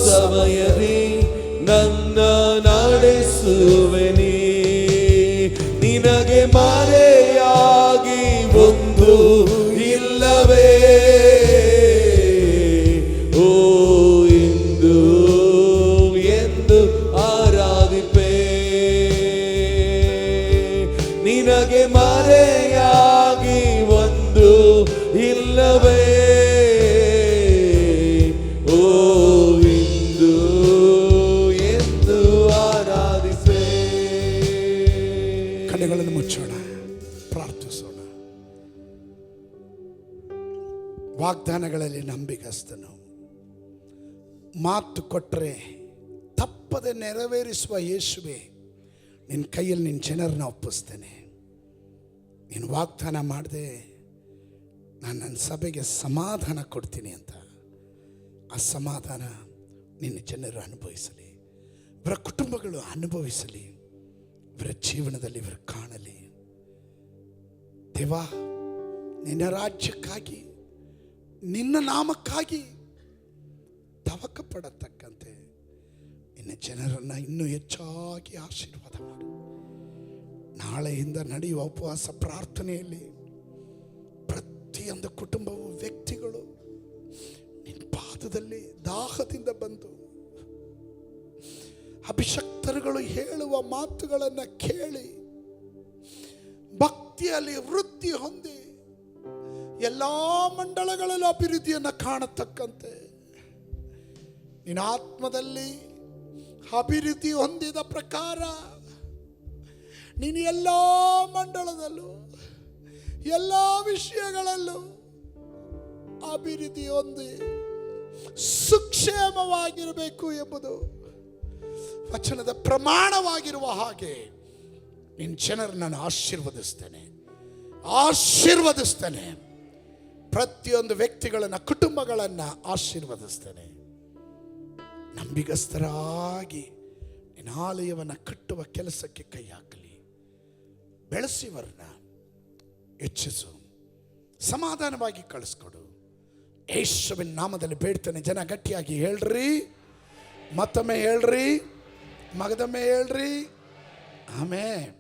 S2: ಸಮಯದಿ ನನ್ನ ನಡೆಸುವೆನೇ. ನಿನಗೆ ಮರೆಯಾಗಿ ಒಂದು ಇಲ್ಲವೇ, ಓ ಇಂದು ಎಂದು ಆರಾಧಿಪೆ. ನಿನಗೆ ಮರೆಯಾಗಿ ಒಂದು ಇಲ್ಲವೇ, ಓ ಇಂದು ಎಂದು ಆರಾಧಿಪೆ.
S1: ಕಣ್ಣುಗಳನ್ನು ಮುಚ್ಚೋಣ, ಪ್ರಾರ್ಥಿಸೋಣ. ವಾಗ್ದಾನಗಳಲ್ಲಿ ನಂಬಿಗಸ್ತನು, ಮಾತು ಕೊಟ್ಟರೆ ತಪ್ಪದೆ ನೆರವೇರಿಸುವ ಯೇಸುವೆ, ನಿನ್ನ ಕೈಯಲ್ಲಿ ನಿನ್ನ ಜನರನ್ನ ಒಪ್ಪಿಸ್ತೇನೆ. ನೀನು ವಾಗ್ದಾನ ಮಾಡಿದೆ, ನಾನು ನನ್ನ ಸಭೆಗೆ ಸಮಾಧಾನ ಕೊಡ್ತೀನಿ ಅಂತ. ಆ ಸಮಾಧಾನ ನಿನ್ನ ಜನರು ಅನುಭವಿಸಲಿ, ಇವರ ಕುಟುಂಬಗಳು ಅನುಭವಿಸಲಿ, ಇವರ ಜೀವನದಲ್ಲಿ ಇವರು ಕಾಣಲಿ. ದೇವಾ, ನಿನ್ನ ರಾಜ್ಯಕ್ಕಾಗಿ, ನಿನ್ನ ನಾಮಕ್ಕಾಗಿ ತವಕ ಪಡತಕ್ಕಂತೆ ನಿನ್ನ ಜನರನ್ನು ಇನ್ನೂ ಹೆಚ್ಚಾಗಿ ಆಶೀರ್ವಾದ ಮಾಡು. ನಾಳೆಯಿಂದ ನಡೆಯುವ ಉಪವಾಸ ಪ್ರಾರ್ಥನೆಯಲ್ಲಿ ಪ್ರತಿಯೊಂದು ಕುಟುಂಬವು, ವ್ಯಕ್ತಿಗಳು ನಿನ್ನ ಪಾದದಲ್ಲಿ ದಾಹದಿಂದ ಬಂದು ಅಭಿಷಕ್ತರುಗಳು ಹೇಳುವ ಮಾತುಗಳನ್ನು ಕೇಳಿ ಭಕ್ತಿಯಲ್ಲಿ ವೃದ್ಧಿ ಹೊಂದಿ ಎಲ್ಲ ಮಂಡಳಗಳಲ್ಲೂ ಅಭಿವೃದ್ಧಿಯನ್ನು ಕಾಣತಕ್ಕಂತೆ ನಿನ್ನ ಆತ್ಮದಲ್ಲಿ ಅಭಿವೃದ್ಧಿ ಹೊಂದಿದ ಪ್ರಕಾರ ನೀನು ಎಲ್ಲ ಮಂಡಳದಲ್ಲೂ ಎಲ್ಲ ವಿಷಯಗಳಲ್ಲೂ ಅಭಿವೃದ್ಧಿ ಹೊಂದಿ ಸುಕ್ಷೇಮವಾಗಿರಬೇಕು ಎಂಬುದು ವಚನದ ಪ್ರಮಾಣವಾಗಿರುವ ಹಾಗೆ ನಿನ್ನ ಜನರು ನಾನು ಆಶೀರ್ವದಿಸ್ತೇನೆ. ಪ್ರತಿಯೊಂದು ವ್ಯಕ್ತಿಗಳನ್ನು, ಕುಟುಂಬಗಳನ್ನು ಆಶೀರ್ವದಿಸ್ತೇನೆ. ನಂಬಿಗಸ್ತರಾಗಿ ನಿನ್ನ ಆಲಯವನ್ನು ಕಟ್ಟುವ ಕೆಲಸಕ್ಕೆ ಕೈ ಹಾಕಲಿ. ಬೆಳೆಸಿವರನ್ನ ಹೆಚ್ಚಿಸು, ಸಮಾಧಾನವಾಗಿ ಕಳಿಸ್ಕೊಡು. ಯೇಸುವಿನ ನಾಮದಲ್ಲಿ ಬೇಡ್ತಾನೆ. ಜನ ಗಟ್ಟಿಯಾಗಿ ಹೇಳ್ರಿ, ಮತ್ತೊಮ್ಮೆ ಹೇಳ್ರಿ, ಮಗದೊಮ್ಮೆ ಹೇಳ್ರಿ. ಆಮೇನ್.